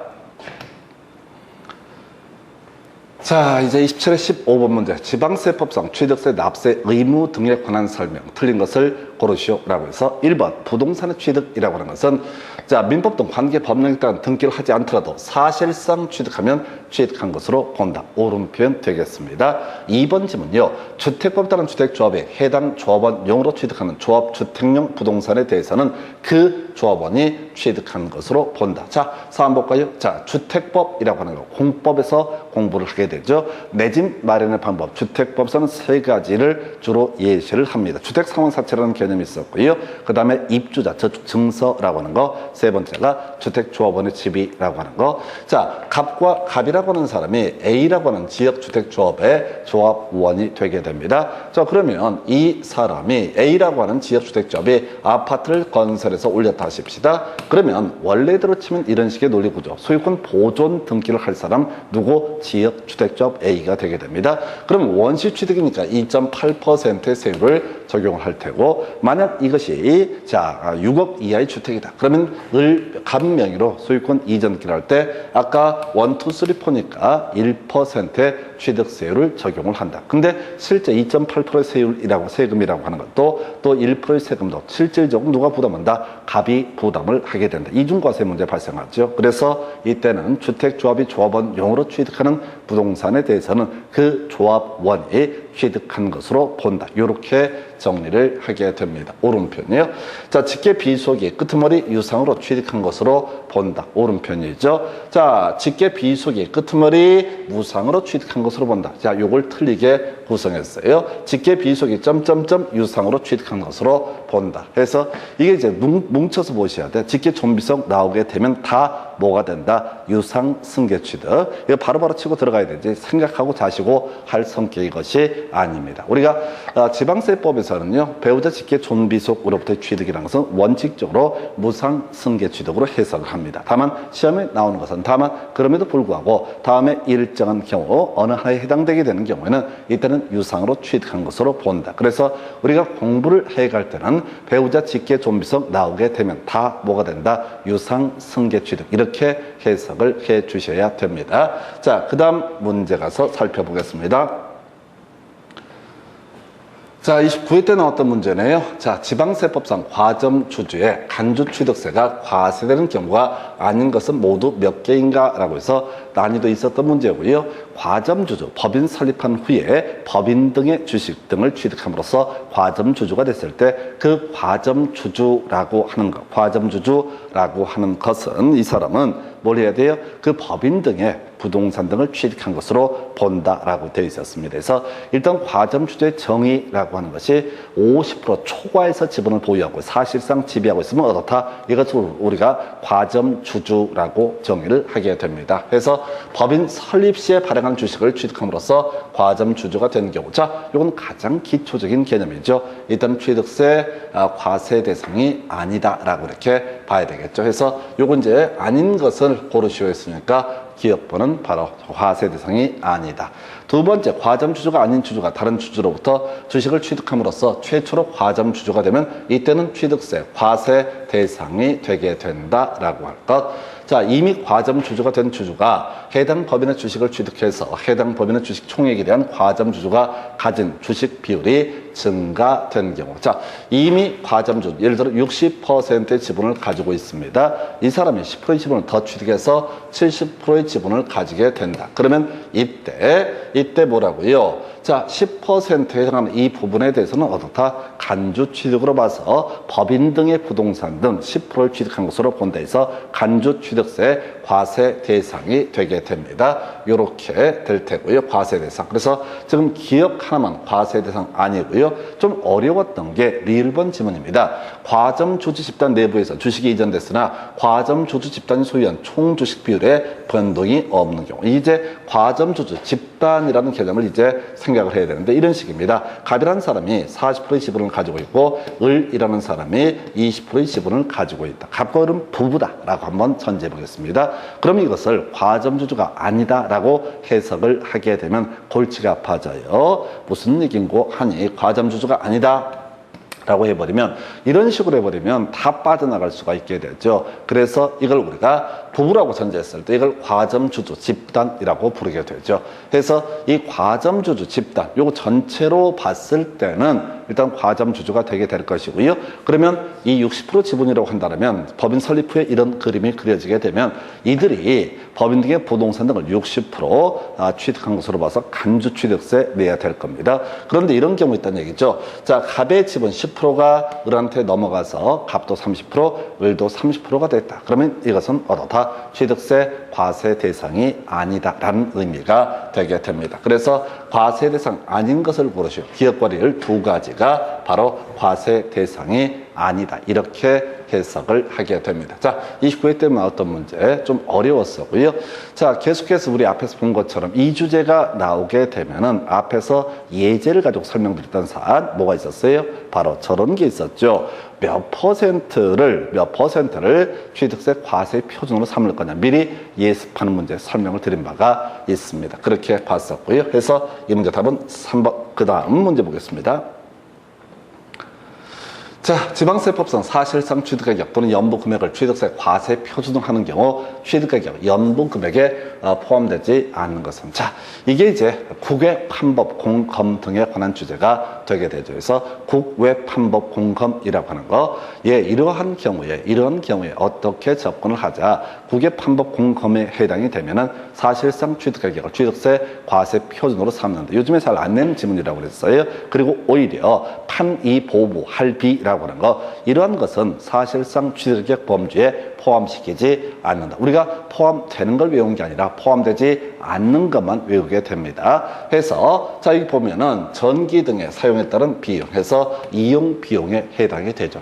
자, 이제 27의 15번 문제. 지방세법상 취득세, 납세 의무 등에 관한 설명. 틀린 것을 고르시오라고 해서 1번 부동산의 취득이라고 하는 것은 자, 민법 등 관계 법령에 따른 등기를 하지 않더라도 사실상 취득하면 취득한 것으로 본다. 옳은 표현 되겠습니다. 2번 지문요. 주택법에 따른 주택조합에 해당 조합원용으로 취득하는 조합주택용 부동산에 대해서는 그 조합원이 취득한 것으로 본다. 자, 사안 볼까요? 자, 주택법이라고 하는 거 공법에서 공부를 하게 되죠. 내 집 마련의 방법, 주택법에서는 세 가지를 주로 예시를 합니다. 주택상환사채라는 개념이 있었고요. 그 다음에 입주자, 저축 증서라고 하는 거, 세 번째가 주택조합원의 집이라고 하는 거. 자, 갑과 갑이라고 하는 사람이 A라고 하는 지역주택조합의 조합원이 되게 됩니다. 자, 그러면 이 사람이 A라고 하는 지역주택조합이 아파트를 건설해서 올렸다 하십시다. 그러면 원래대로 치면 이런 식의 논리구조. 소유권 보존 등기를 할 사람 누구? 지역주택조합 A가 되게 됩니다. 그럼 원시취득이니까 2.8%의 세율을 적용을 할 테고, 만약 이것이 자 6억 이하의 주택이다. 그러면 갑 명의로 소유권 이전기를 할 때 아까 1, 2, 3, 4니까 1%의 취득세율을 적용을 한다. 근데 실제 2.8%의 세금이라고 하는 것도 또 1%의 세금도 실질적으로 누가 부담한다? 갑이 부담을 하게 된다. 이중과세 문제 발생하죠. 그래서 이때는 주택조합이 조합원용으로 취득하는 부동산에 대해서는 그 조합원이 취득한 것으로 본다. 이렇게 정리를 하게 됩니다. 오른편이에요. 자, 직계비속이 끄트머리 유상으로 취득한 것으로 본다. 오른편이죠. 자, 직계비속이 끄트머리 무상으로 취득한 것으로 본다. 자, 요걸 틀리게 구성했어요. 직계비속이 점점점 유상으로 취득한 것으로 본다. 그래서 이게 이제 뭉쳐서 보셔야 돼. 직계존비속 나오게 되면 다 뭐가 된다? 유상승계취득. 이거 바로바로 치고 들어가야 되지. 생각하고 자시고 할 성격의 것이 아닙니다. 우리가 지방세법에서는요, 배우자 직계존비속으로부터의 취득이라는 것은 원칙적으로 무상승계취득으로 해석을 합니다. 다만 시험에 나오는 것은 그럼에도 불구하고 다음에 일정한 경우 어느 하나에 해당되게 되는 경우에는 이때는 유상으로 취득한 것으로 본다. 그래서 우리가 공부를 해갈 때는 배우자 직계존비속 나오게 되면 다 뭐가 된다? 유상승계취득. 이렇게 해석을 해 주셔야 됩니다. 자, 그 다음 문제 가서 살펴보겠습니다. 자, 29회 때 나왔던 문제네요. 자, 지방세법상 과점주주의 간주취득세가 과세되는 경우가 아닌 것은 모두 몇 개인가? 라고 해서 난이도 있었던 문제고요. 과점주주, 법인 설립한 후에 법인 등의 주식 등을 취득함으로써 과점주주가 됐을 때 그 과점주주라고 하는 것, 과점주주라고 하는 것은 이 사람은 뭘 해야 돼요? 그 법인 등의 부동산 등을 취득한 것으로 본다라고 되어 있었습니다. 그래서 일단 과점주주의 정의라고 하는 것이 50% 초과해서 지분을 보유하고 사실상 지배하고 있으면 어떻다? 이것을 우리가 과점주주라고 정의를 하게 됩니다. 그래서 법인 설립 시에 발행한 주식을 취득함으로써 과점주주가 되는 경우, 자, 이건 가장 기초적인 개념이죠. 일단 취득세 과세 대상이 아니다라고 이렇게 봐야 되겠죠. 그래서 요건 이제 아닌 것을 고르시오 했으니까 기억번은 바로 과세 대상이 아니다. 두 번째, 과점주주가 아닌 주주가 다른 주주로부터 주식을 취득함으로써 최초로 과점주주가 되면 이때는 취득세, 과세 대상이 되게 된다라고 할 것. 자, 이미 과점 주주가 된 주주가 해당 법인의 주식을 취득해서 해당 법인의 주식 총액에 대한 과점 주주가 가진 주식 비율이 증가된 경우, 자, 이미 과점 주주, 예를 들어 60%의 지분을 가지고 있습니다. 이 사람이 10%의 지분을 더 취득해서 70%의 지분을 가지게 된다. 그러면 이때 뭐라고요? 자, 10%에 해당하는 이 부분에 대해서는 어떻다? 간주 취득으로 봐서 법인 등의 부동산 등 10%를 취득한 것으로 본다 해서 간주 취득세 과세 대상이 되게 됩니다. 이렇게 될 테고요. 과세 대상. 그래서 지금 기억 하나만 과세 대상 아니고요. 좀 어려웠던 게 리을번 지문입니다. 과점 주주 집단 내부에서 주식이 이전됐으나 과점 주주 집단이 소유한 총 주식 비율에 변동이 없는 경우, 이제 과점 주주 집단이라는 개념을 이제 생각을 해야 되는데 이런 식입니다. 갑이라는 사람이 40%의 지분을 가지고 있고 을이라는 사람이 20%의 지분을 가지고 있다. 갑과 을은 부부다라고 한번 전제해 보겠습니다. 그럼 이것을 과점 주주가 아니다라고 해석을 하게 되면 골치가 아파져요. 무슨 얘기인고 하니 과점 주주가 아니다 라고 해버리면, 이런 식으로 해버리면 다 빠져나갈 수가 있게 되죠. 그래서 이걸 우리가 부부라고 전제했을 때 이걸 과점주주 집단이라고 부르게 되죠. 그래서 이 과점주주 집단, 요거 전체로 봤을 때는 일단 과점주주가 되게 될 것이고요. 그러면 이 60% 지분이라고 한다면 법인 설립 후에 이런 그림이 그려지게 되면 이들이 법인 등의 부동산 등을 60% 취득한 것으로 봐서 간주 취득세 내야 될 겁니다. 그런데 이런 경우 있다는 얘기죠. 자, 갑의 지분 10%가 을한테 넘어가서 갑도 30%, 을도 30%가 됐다. 그러면 이것은 어떻다? 취득세 과세 대상이 아니다라는 의미가 되게 됩니다. 그래서 과세 대상 아닌 것을 고르시오. 기업과 리을 두 가지가 바로 과세 대상이 아니다. 이렇게 해석을 하게 됩니다. 자, 29회 때 나왔던 문제 좀 어려웠었고요. 자, 계속해서 우리 앞에서 본 것처럼 이 주제가 나오게 되면은 앞에서 예제를 가지고 설명드렸던 사안 뭐가 있었어요? 바로 저런 게 있었죠. 몇 퍼센트를 취득세 과세 표준으로 삼을 거냐 미리 예습하는 문제 설명을 드린 바가 있습니다. 그렇게 봤었고요. 그래서 이 문제 답은 3번. 그 다음 문제 보겠습니다. 자, 지방세법상 사실상 취득가격 또는 연부금액을 취득세 과세 표준화하는 경우 취득가격, 연부금액에 포함되지 않는 것은, 자, 이게 이제 국외 판법 공검 등에 관한 주제가 되게 되죠. 그래서 국외 판법 공검이라고 하는 거, 이러한 경우에 어떻게 접근을 하자 국외 판법 공검에 해당이 되면은 사실상 취득가격을 취득세 과세 표준으로 삼는다. 요즘에 잘 안 내는 지문이라고 그랬어요. 그리고 오히려 판이 보부 할비라고 하는 거, 이러한 것은 사실상 취득가격 범주에 포함시키지 않는다. 우리가 포함되는 걸 외운 게 아니라 포함되지 않는 것만 외우게 됩니다. 그래서 자, 여기 보면은 전기 등의 사용에 따른 비용 해서 이용 비용에 해당이 되죠.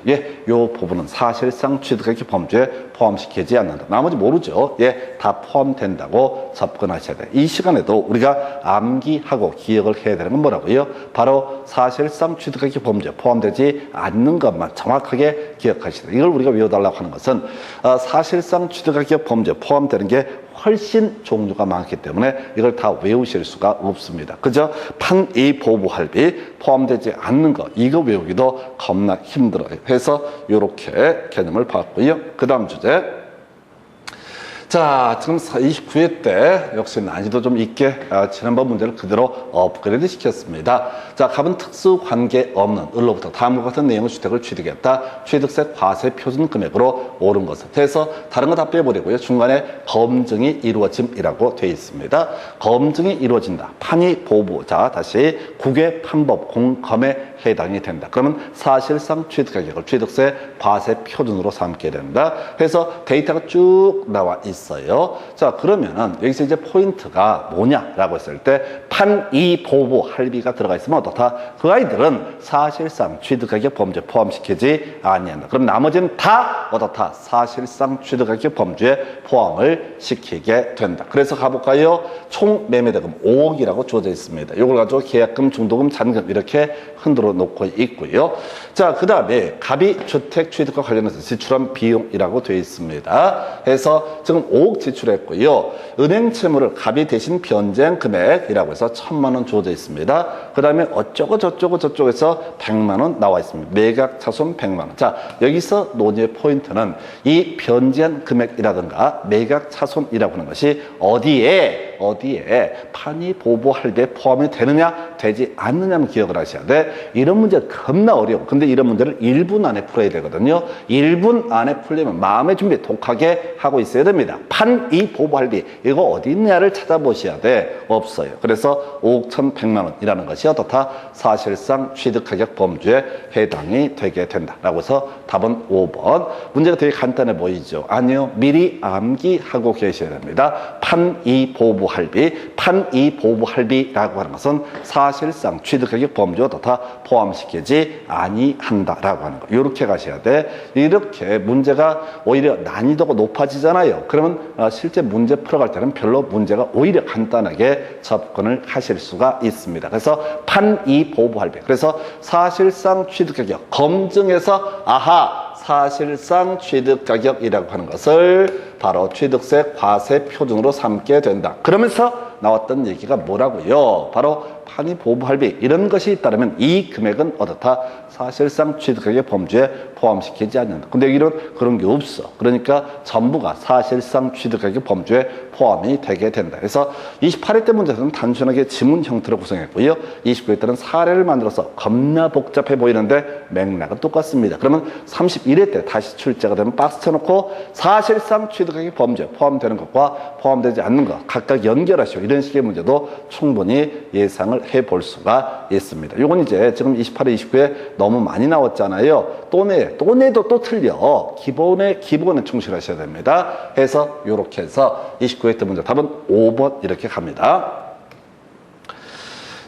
요 부분은 사실상 취득가격 범주에 포함시키지 않는다. 나머지 모르죠. 다 포함된다고 접근하셔야 돼요. 이 시간에도 우리가 암기하고 기억을 해야 되는 건 뭐라고요? 바로 사실상 취득가격 범주에 포함되지 않는 것만 정확하게 기억하시다. 이걸 우리가 외워달라고 하는 것은 사실상 취득가격 범주에 포함되는 게 훨씬 종류가 많기 때문에 이걸 다 외우실 수가 없습니다. 그죠? 판이 보부 할비 포함되지 않는 거, 이거 외우기도 겁나 힘들어요. 해서 이렇게 개념을 봤고요. 그 다음 주제. 자, 지금 29회 때 역시 난이도 좀 있게 지난번 문제를 그대로 업그레이드 시켰습니다. 자, 갑은 특수관계 없는 을로부터 다음과 같은 내용의 주택을 취득했다. 취득세 과세 표준 금액으로 오른 것은. 그래서 다른 거 다 빼버리고요. 중간에 검증이 이루어짐이라고 되어 있습니다. 검증이 이루어진다. 판이 보부. 자, 다시 국외 판법 공검에 해당이 된다. 그러면 사실상 취득가격을 취득세 과세 표준으로 삼게 된다. 그래서 데이터가 쭉 나와 있어요. 자, 그러면은 여기서 이제 포인트가 뭐냐라고 했을 때 판이 보부 할비가 들어가 있으면 어떻다? 그 아이들은 사실상 취득가격 범주에 포함시키지 아니한다. 그럼 나머지는 다 어떻다? 사실상 취득가격 범주에 포함을 시키게 된다. 그래서 가볼까요? 총 매매대금 5억이라고 주어져 있습니다. 이걸 가지고 계약금, 중도금, 잔금 이렇게 흔들어 놓고 있고요. 자, 그 다음에 갑이 주택 취득과 관련해서 지출한 비용이라고 되어 있습니다. 그래서 지금 5억 지출했고요. 은행 채무를 갑이 대신 변제한 금액이라고 해서 이쪽에서 1,000만 원 주어져 있습니다. 그 다음에 어쩌고 저쩌고 저쪽에서 100만 원 나와 있습니다. 매각 차손 100만 원. 자, 여기서 논의의 포인트는 이 변제한 금액이라든가 매각 차손이라고 하는 것이 어디에 판이 보보 할부에 포함이 되느냐 되지 않느냐는 기억을 하셔야 돼. 이런 문제 겁나 어려워. 근데 이런 문제를 1분 안에 풀어야 되거든요. 1분 안에 풀려면 마음의 준비 독하게 하고 있어야 됩니다. 판 이 보보 할부 이거 어디 있냐를 찾아보셔야 돼. 없어요. 그래서 5억 1,100만 원이라는 것이 어떻다? 사실상 취득가격 범주에 해당이 되게 된다라고 해서 답은 5번. 문제가 되게 간단해 보이죠? 아니요. 미리 암기하고 계셔야 됩니다. 판 이 보보 할비, 판 이 보보 할비라고 하는 것은 사실상 취득가격 범주에 어떻다? 포함시키지 아니한다라고 하는 거. 이렇게 가셔야 돼. 이렇게 문제가 오히려 난이도가 높아지잖아요. 그러면 실제 문제 풀어갈 때는 별로 문제가 오히려 간단하게 접근을 하실 수가 있습니다. 그래서 판 이 보보 할비. 그래서 사실상 취득가격 검증해서 아하 사실상 취득가격이라고 하는 것을 바로 취득세 과세 표준으로 삼게 된다. 그러면서 나왔던 얘기가 뭐라고요? 바로 판이 보보 할비 이런 것이 있다면 이 금액은 어떻다? 사실상 취득가격 범주에 포함시키지 않는다. 근데 여기는 그런 게 없어. 그러니까 전부가 사실상 취득가격 범주에 포함이 되게 된다. 그래서 28회 때 문제는 단순하게 지문 형태로 구성했고요. 29회 때는 사례를 만들어서 겁나 복잡해 보이는데 맥락은 똑같습니다. 그러면 31회 때 다시 출제가 되면 박스 쳐놓고 사실상 취득가격 범주에 포함되는 것과 포함되지 않는 것 각각 연결하시고 이런 식의 문제도 충분히 예상을 해볼 수가 있습니다. 요건 이제 지금 28회, 29회 너무 많이 나왔잖아요. 또 내도 또 틀려. 기본에 충실하셔야 됩니다. 해서 요렇게 해서 29회 때 문제 답은 5번 이렇게 갑니다.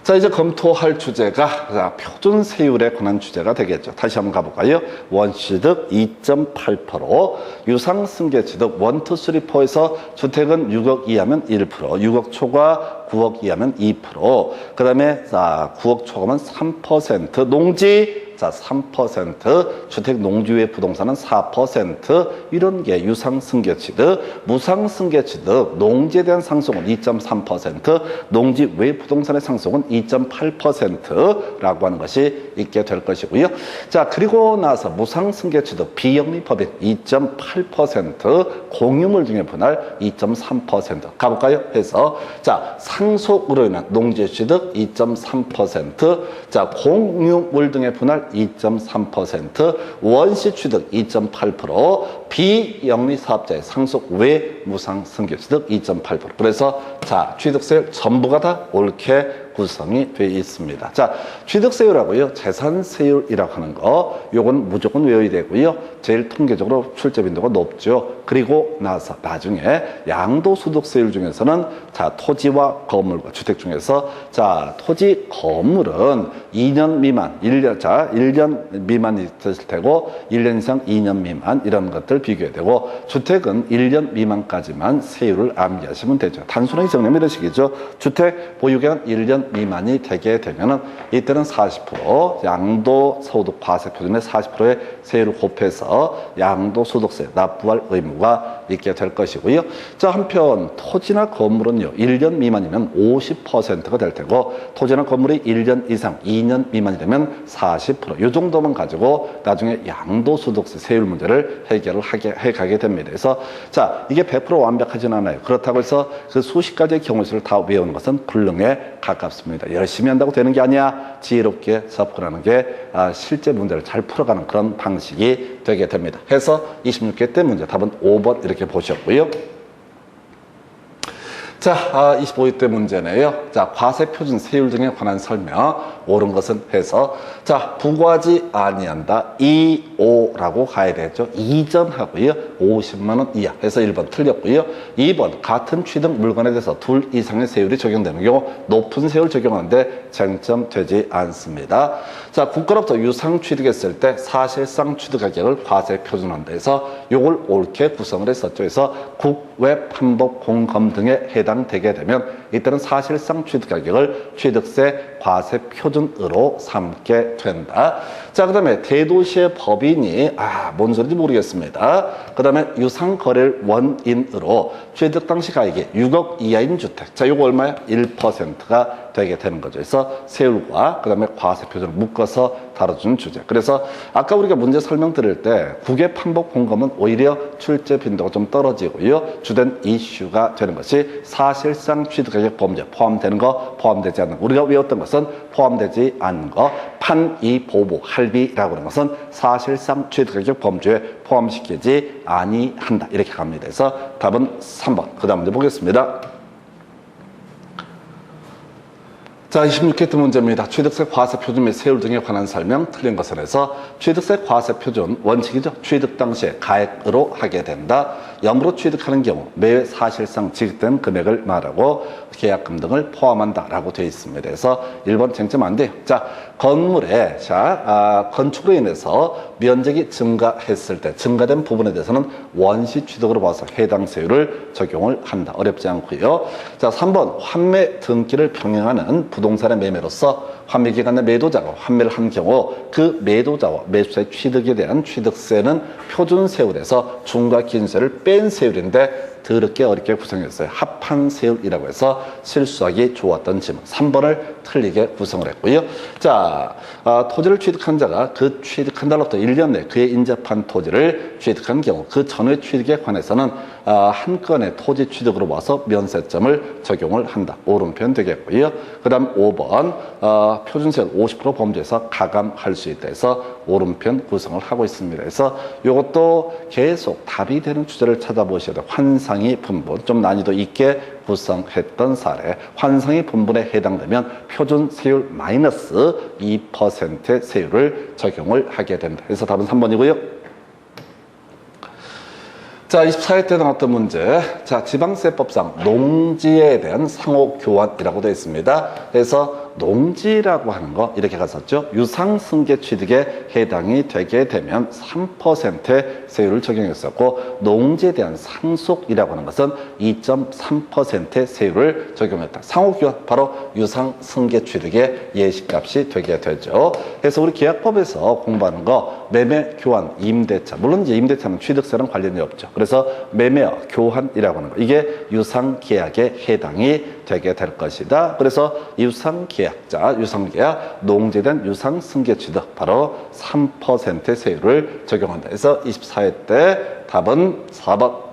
자, 이제 검토할 주제가 표준 세율에 관한 주제가 되겠죠. 다시 한번 가볼까요? 원취득 2.8%, 유상승계취득 1, 2, 3, 4에서 주택은 6억 이하면 1%, 6억 초과 9억 이하면 2%, 그 다음에 9억 초과면 3%, 농지 3%, 주택 농지 외 부동산은 4%, 이런 게 유상승계취득, 무상승계취득, 농지에 대한 상속은 2.3%, 농지 외 부동산의 상속은 2.8%라고 하는 것이 있게 될 것이고요. 자, 그리고 나서 무상승계취득, 비영리법인 2.8%, 공유물 중에 분할 2.3% 가볼까요? 해서 자, 상속으로 인한 농지취득 2.3%, 자, 공유물 등의 분할 2.3%, 원시취득 2.8%, 비영리 사업자의 상속 외 무상승계취득 2.8%. 그래서 자, 취득세율 전부가 다 옳게 구성이 되어 있습니다. 자, 취득세율하고요, 재산세율이라고 하는 거, 요건 무조건 외워야 되고요. 제일 통계적으로 출제 빈도가 높죠. 그리고 나서 나중에 양도소득세율 중에서는 자, 토지와 건물과 주택 중에서 자, 토지 건물은 2년 미만, 1년 미만이 됐을 테고 1년 이상 2년 미만 이런 것들 비교해야 되고, 주택은 1년 미만까지만 세율을 암기하시면 되죠. 단순하게 정리하면 이런 식이죠. 주택 보유기간 1년 미만이 되게 되면은 이때는 40%, 양도소득 과세 표준의 40%의 세율을 곱해서 양도소득세 납부할 의무가 있게 될 것이고요. 자, 한편 토지나 건물은요, 1년 미만이면 50%가 될 테고, 토지나 건물이 1년 이상 2년 미만이 되면 40%, 이 정도만 가지고 나중에 양도소득세 세율 문제를 해결을 해가게 됩니다. 그래서 자, 이게 100% 완벽하진 않아요. 그렇다고 해서 그 수십 가지의 경우수를 다 외우는 것은 불능에 가깝습니다. 열심히 한다고 되는 게 아니야. 지혜롭게 접근하는 게 실제 문제를 잘 풀어가는 그런 방식이 되게 됩니다. 해서 26회 때 문제 답은 5번 이렇게 보셨고요. 자, 25회 때 문제네요. 자, 과세표준 세율 등에 관한 설명. 옳은 것은 해서 자, 부과하지 아니한다. 2,5라고 가야 되죠. 이전하고요. 50만 원 이하 해서 1번 틀렸고요. 2번 같은 취득 물건에 대해서 둘 이상의 세율이 적용되는 경우 높은 세율 적용하는데 쟁점되지 않습니다. 자, 국가로부터 유상 취득했을 때 사실상 취득 가격을 과세 표준한다 해서 요걸 옳게 구성을 했었죠. 그래서 국외 판복 공검 등에 해당 해당되게 되면 이때는 사실상 취득가격을 취득세 과세 표준으로 삼게 된다. 자, 그 다음에 대도시의 법인이 뭔 소리인지 모르겠습니다. 그 다음에 유상거래를 원인으로 취득 당시 가액이 6억 이하인 주택. 자, 요거 얼마야? 1%가 되게 되는 거죠. 그래서 세율과 그 다음에 과세 표준을 묶어서 다뤄주는 주제. 그래서 아까 우리가 문제 설명드릴 때 국외 판복 공금은 오히려 출제 빈도가 좀 떨어지고요. 주된 이슈가 되는 것이 사실상 취득가격 범죄 포함되는 거, 포함되지 않는 거. 우리가 외웠던 것은 포함되지 않는 거. 판이 보복 할비라고 하는 것은 사실상 취득가격 범죄에 포함시키지 아니한다. 이렇게 갑니다. 그래서 답은 3번. 그 다음 문제 보겠습니다. 자, 26회 문제입니다. 취득세 과세 표준 및 세율 등에 관한 설명 틀린 것은 해서 취득세 과세 표준 원칙이죠. 취득 당시에 가액으로 하게 된다. 영으로 취득하는 경우 매회 사실상 지급된 금액을 말하고 계약금 등을 포함한다라고 되어 있습니다. 그래서 1번 쟁점 안 돼요. 자, 건물에 건축으로 인해서 면적이 증가했을 때 증가된 부분에 대해서는 원시 취득으로 봐서 해당 세율을 적용을 한다. 어렵지 않고요. 자, 3번 환매 등기를 병행하는 부동산의 매매로서 환매기간 내 매도자가 환매를 한 경우 그 매도자와 매수자의 취득에 대한 취득세는 표준세율에서 중과기준세를 뺀 세율인데 더럽게 어렵게 구성했어요. 합한 세율이라고 해서 실수하기 좋았던 질문 3번을 틀리게 구성을 했고요. 자, 토지를 취득한 자가 그 취득한 날로부터 1년 내 그에 인접한 토지를 취득한 경우 그 전후의 취득에 관해서는 한 건의 토지 취득으로 봐서 면세점을 적용을 한다. 오른편 되겠고요. 그 다음 5번 표준세율 50% 범죄에서 가감할 수 있다 해서 오른편 구성을 하고 있습니다. 그래서 이것도 계속 답이 되는 주제를 찾아보셔야 돼요. 환상이 분분, 좀 난이도 있게 구성했던 사례. 환상이 분분에 해당되면 표준세율 마이너스 2%의 세율을 적용을 하게 된다. 그래서 답은 3번이고요. 자, 24회 때 나왔던 문제. 자, 지방세법상 농지에 대한 상호 교환이라고 되어 있습니다. 그래서 농지라고 하는 거 이렇게 갔었죠. 유상승계 취득에 해당이 되게 되면 3%의 세율을 적용했었고 농지에 대한 상속이라고 하는 것은 2.3%의 세율을 적용했다. 상호교환 바로 유상승계 취득의 예시값이 되게 되죠. 그래서 우리 계약법에서 공부하는 거 매매, 교환, 임대차. 물론 이제 임대차는 취득세랑 관련이 없죠. 그래서 매매와 교환이라고 하는 거 이게 유상계약에 해당이 되게 될 것이다. 그래서 유상계약자, 유상계약, 농지에 대한 유상승계 취득 바로 3%의 세율을 적용한다. 그래서 24회 때 답은 4번.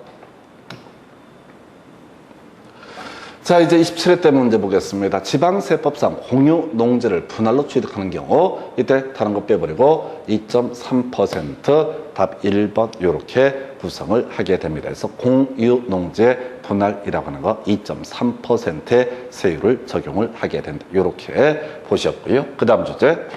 자, 이제 27회 때 문제 보겠습니다. 지방세법상 공유 농지를 분할로 취득하는 경우 이때 다른 거 빼버리고 2.3% 답 1번 이렇게 구성을 하게 됩니다. 그래서 공유 농지의 분할이라고 하는 거 2.3%의 세율을 적용을 하게 된다. 이렇게 보셨고요. 그 다음 주제.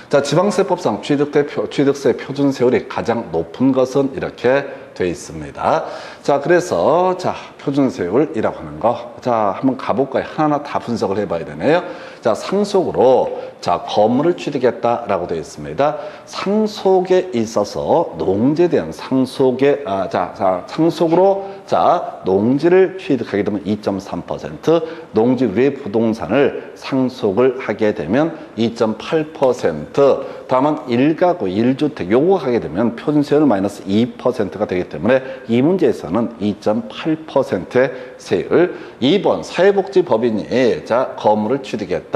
자, 지방세법상 취득세 표준세율이 가장 높은 것은 이렇게 되어 있습니다. 자, 그래서 자, 표준세율이라고 하는 거. 자, 한번 가볼까요? 하나하나 다 분석을 해봐야 되네요. 자, 상속으로 자, 건물을 취득했다라고 되어 있습니다. 상속에 있어서 농지에 대한 상속에 상속으로 자, 농지를 취득하게 되면 2.3%, 농지 외 부동산을 상속을 하게 되면 2.8%, 다만 1가구 1주택 요거 하게 되면 표준세율 마이너스 2%가 되기 때문에 이 문제에서는 2.8%의 세율. 2번 사회복지법인이 자, 건물을 취득했다.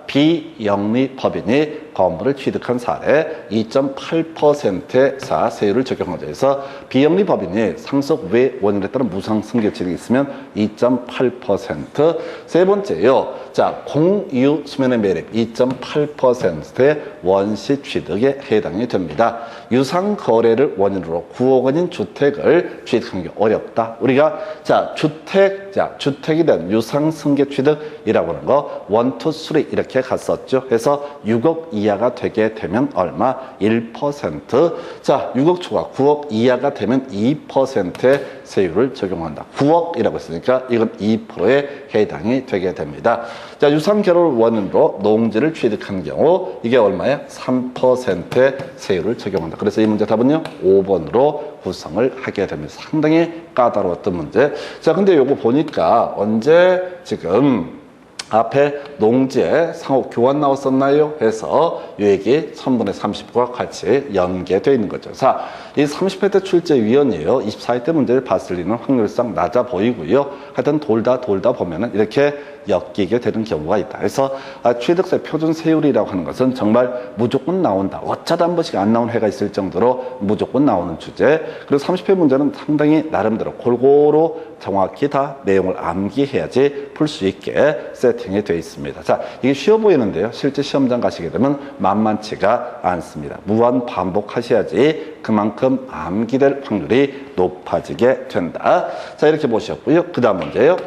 비영리 법인이 건물을 취득한 사례 2.8%의 세율을 적용하죠. 그래서 비영리 법인이 상속 외 원인에 따른 무상승계 취득이 있으면 2.8%. 세 번째요. 자, 공유 수면의 매립 2.8%의 원시 취득에 해당이 됩니다. 유상거래를 원인으로 9억 원인 주택을 취득하는 게 어렵다. 우리가 자, 주택에 대한 유상승계 취득이라고 하는 거 1, 2, 3 이렇게 갔었죠. 그래서 6억 이하가 되게 되면 얼마? 1%. 자, 6억 초과 9억 이하가 되면 2%의 세율을 적용한다. 9억이라고 했으니까 이건 2%에 해당이 되게 됩니다. 자, 유상결혼 원인으로 농지를 취득한 경우 이게 얼마야? 3%의 세율을 적용한다. 그래서 이 문제 답은요 5번으로 구성을 하게 됩니다. 상당히 까다로웠던 문제. 자, 근데 요거 보니까 언제 지금 앞에 농지에 상호 교환 나왔었나요? 해서 이 얘기 1000분의 30과 같이 연계되어 있는 거죠. 자, 이 30회 때 출제위원이에요. 24회 때 문제를 봤을 리는 확률상 낮아 보이고요. 하여튼 돌다 보면은 이렇게 엮이게 되는 경우가 있다. 그래서 취득세 표준 세율이라고 하는 것은 정말 무조건 나온다. 어쩌다 한 번씩 안 나온 해가 있을 정도로 무조건 나오는 주제. 그리고 30회 문제는 상당히 나름대로 골고루 정확히 다 내용을 암기해야지 풀 수 있게 세팅이 되어 있습니다. 자, 이게 쉬워 보이는데요. 실제 시험장 가시게 되면 만만치가 않습니다. 무한 반복하셔야지 그만큼 암기될 확률이 높아지게 된다. 자, 이렇게 보셨고요. 그 다음 문제요.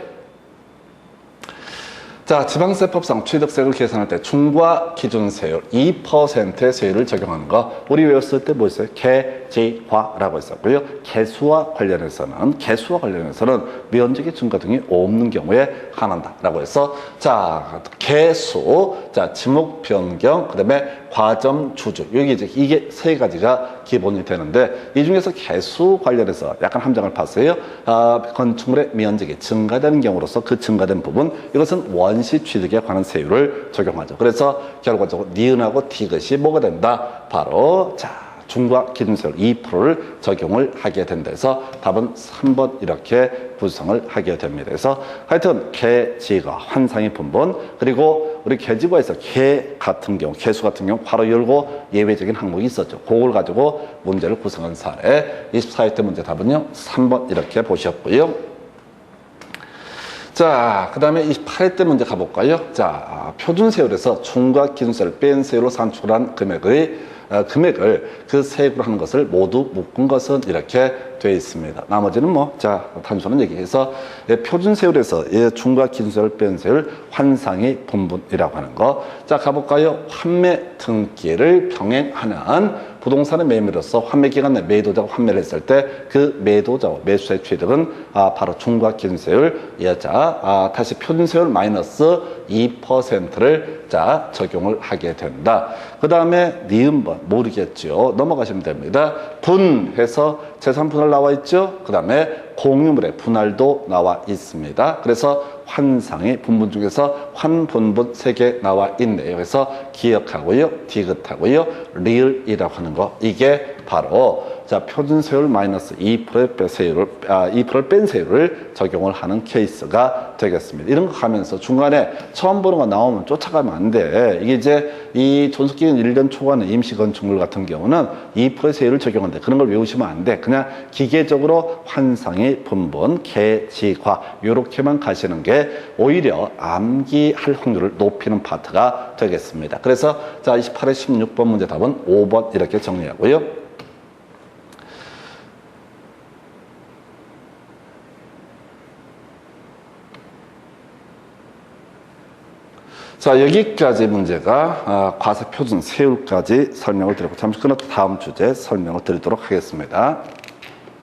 자, 지방세법상 취득세를 계산할 때 중과 기준세율 2%의 세율을 적용하는 거 우리 외웠을 때 뭐 있어요? 개지화라고 했었고요. 개수와 관련해서는 면적의 증가 등이 없는 경우에 한한다라고 해서 자, 개수, 자, 지목 변경, 그다음에 과점 주주 이게 세 가지가 기본이 되는데 이 중에서 개수 관련해서 약간 함정을 봤어요. 건축물의 면적이 증가되는 경우로서 그 증가된 부분 이것은 원시 취득에 관한 세율을 적용하죠. 그래서 결과적으로 니은하고 디귿이 뭐가 된다? 바로 자, 중과 기준세율 2%를 적용을 하게 된다 해서 답은 3번 이렇게 구성을 하게 됩니다. 그래서 하여튼 개지가 환상의 분본 그리고 우리 개지과에서 개수 같은 경우 괄호 열고 예외적인 항목이 있었죠. 그걸 가지고 문제를 구성한 사례 24회 때 문제 답은요 3번 이렇게 보셨고요. 자, 그 다음에 28회 때 문제 가볼까요? 자, 표준세율에서 중과 기준세율을 뺀 세율로 산출한 금액을 그 세액으로 하는 것을 모두 묶은 것은 이렇게 되어 있습니다. 나머지는 뭐, 자, 단순한 얘기해서 표준세율에서 중과 기준세율을 뺀 세율 환상의 분분이라고 하는 거. 자, 가볼까요? 환매 등기를 병행하는 부동산의 매매로서 환매 기간 내 매도자가 환매를 했을 때 그 매도자와 매수의 취득은 바로 중과 기준세율 다시 표준세율 마이너스 2%를 자 적용을 하게 된다. 그 다음에 니은번 모르겠죠. 넘어가시면 됩니다. 분해서 재산 분할 나와 있죠. 그 다음에 공유물의 분할도 나와 있습니다. 그래서 환상의 분분 중에서 환분분 3개 나와 있네요. 그래서 기억하고요, 디귿하고요, 리을이라고 하는 거 이게 바로 자 표준세율 마이너스 2%를 뺀 세율을 적용을 하는 케이스가 되겠습니다. 이런 거 가면서 중간에 처음 보는 거 나오면 쫓아가면 안 돼. 이게 이제 이 존속기간 1년 초과는 임시건축물 같은 경우는 2% 세율을 적용한대. 그런 걸 외우시면 안 돼. 그냥 기계적으로 환상의 분분, 개지과 이렇게만 가시는 게 오히려 암기할 확률을 높이는 파트가 되겠습니다. 그래서 자 28회 16번 문제 답은 5번 이렇게 정리하고요. 자, 여기까지 문제가 과세표준 세율까지 설명을 드리고 잠시 끊었다 다음 주제 설명을 드리도록 하겠습니다.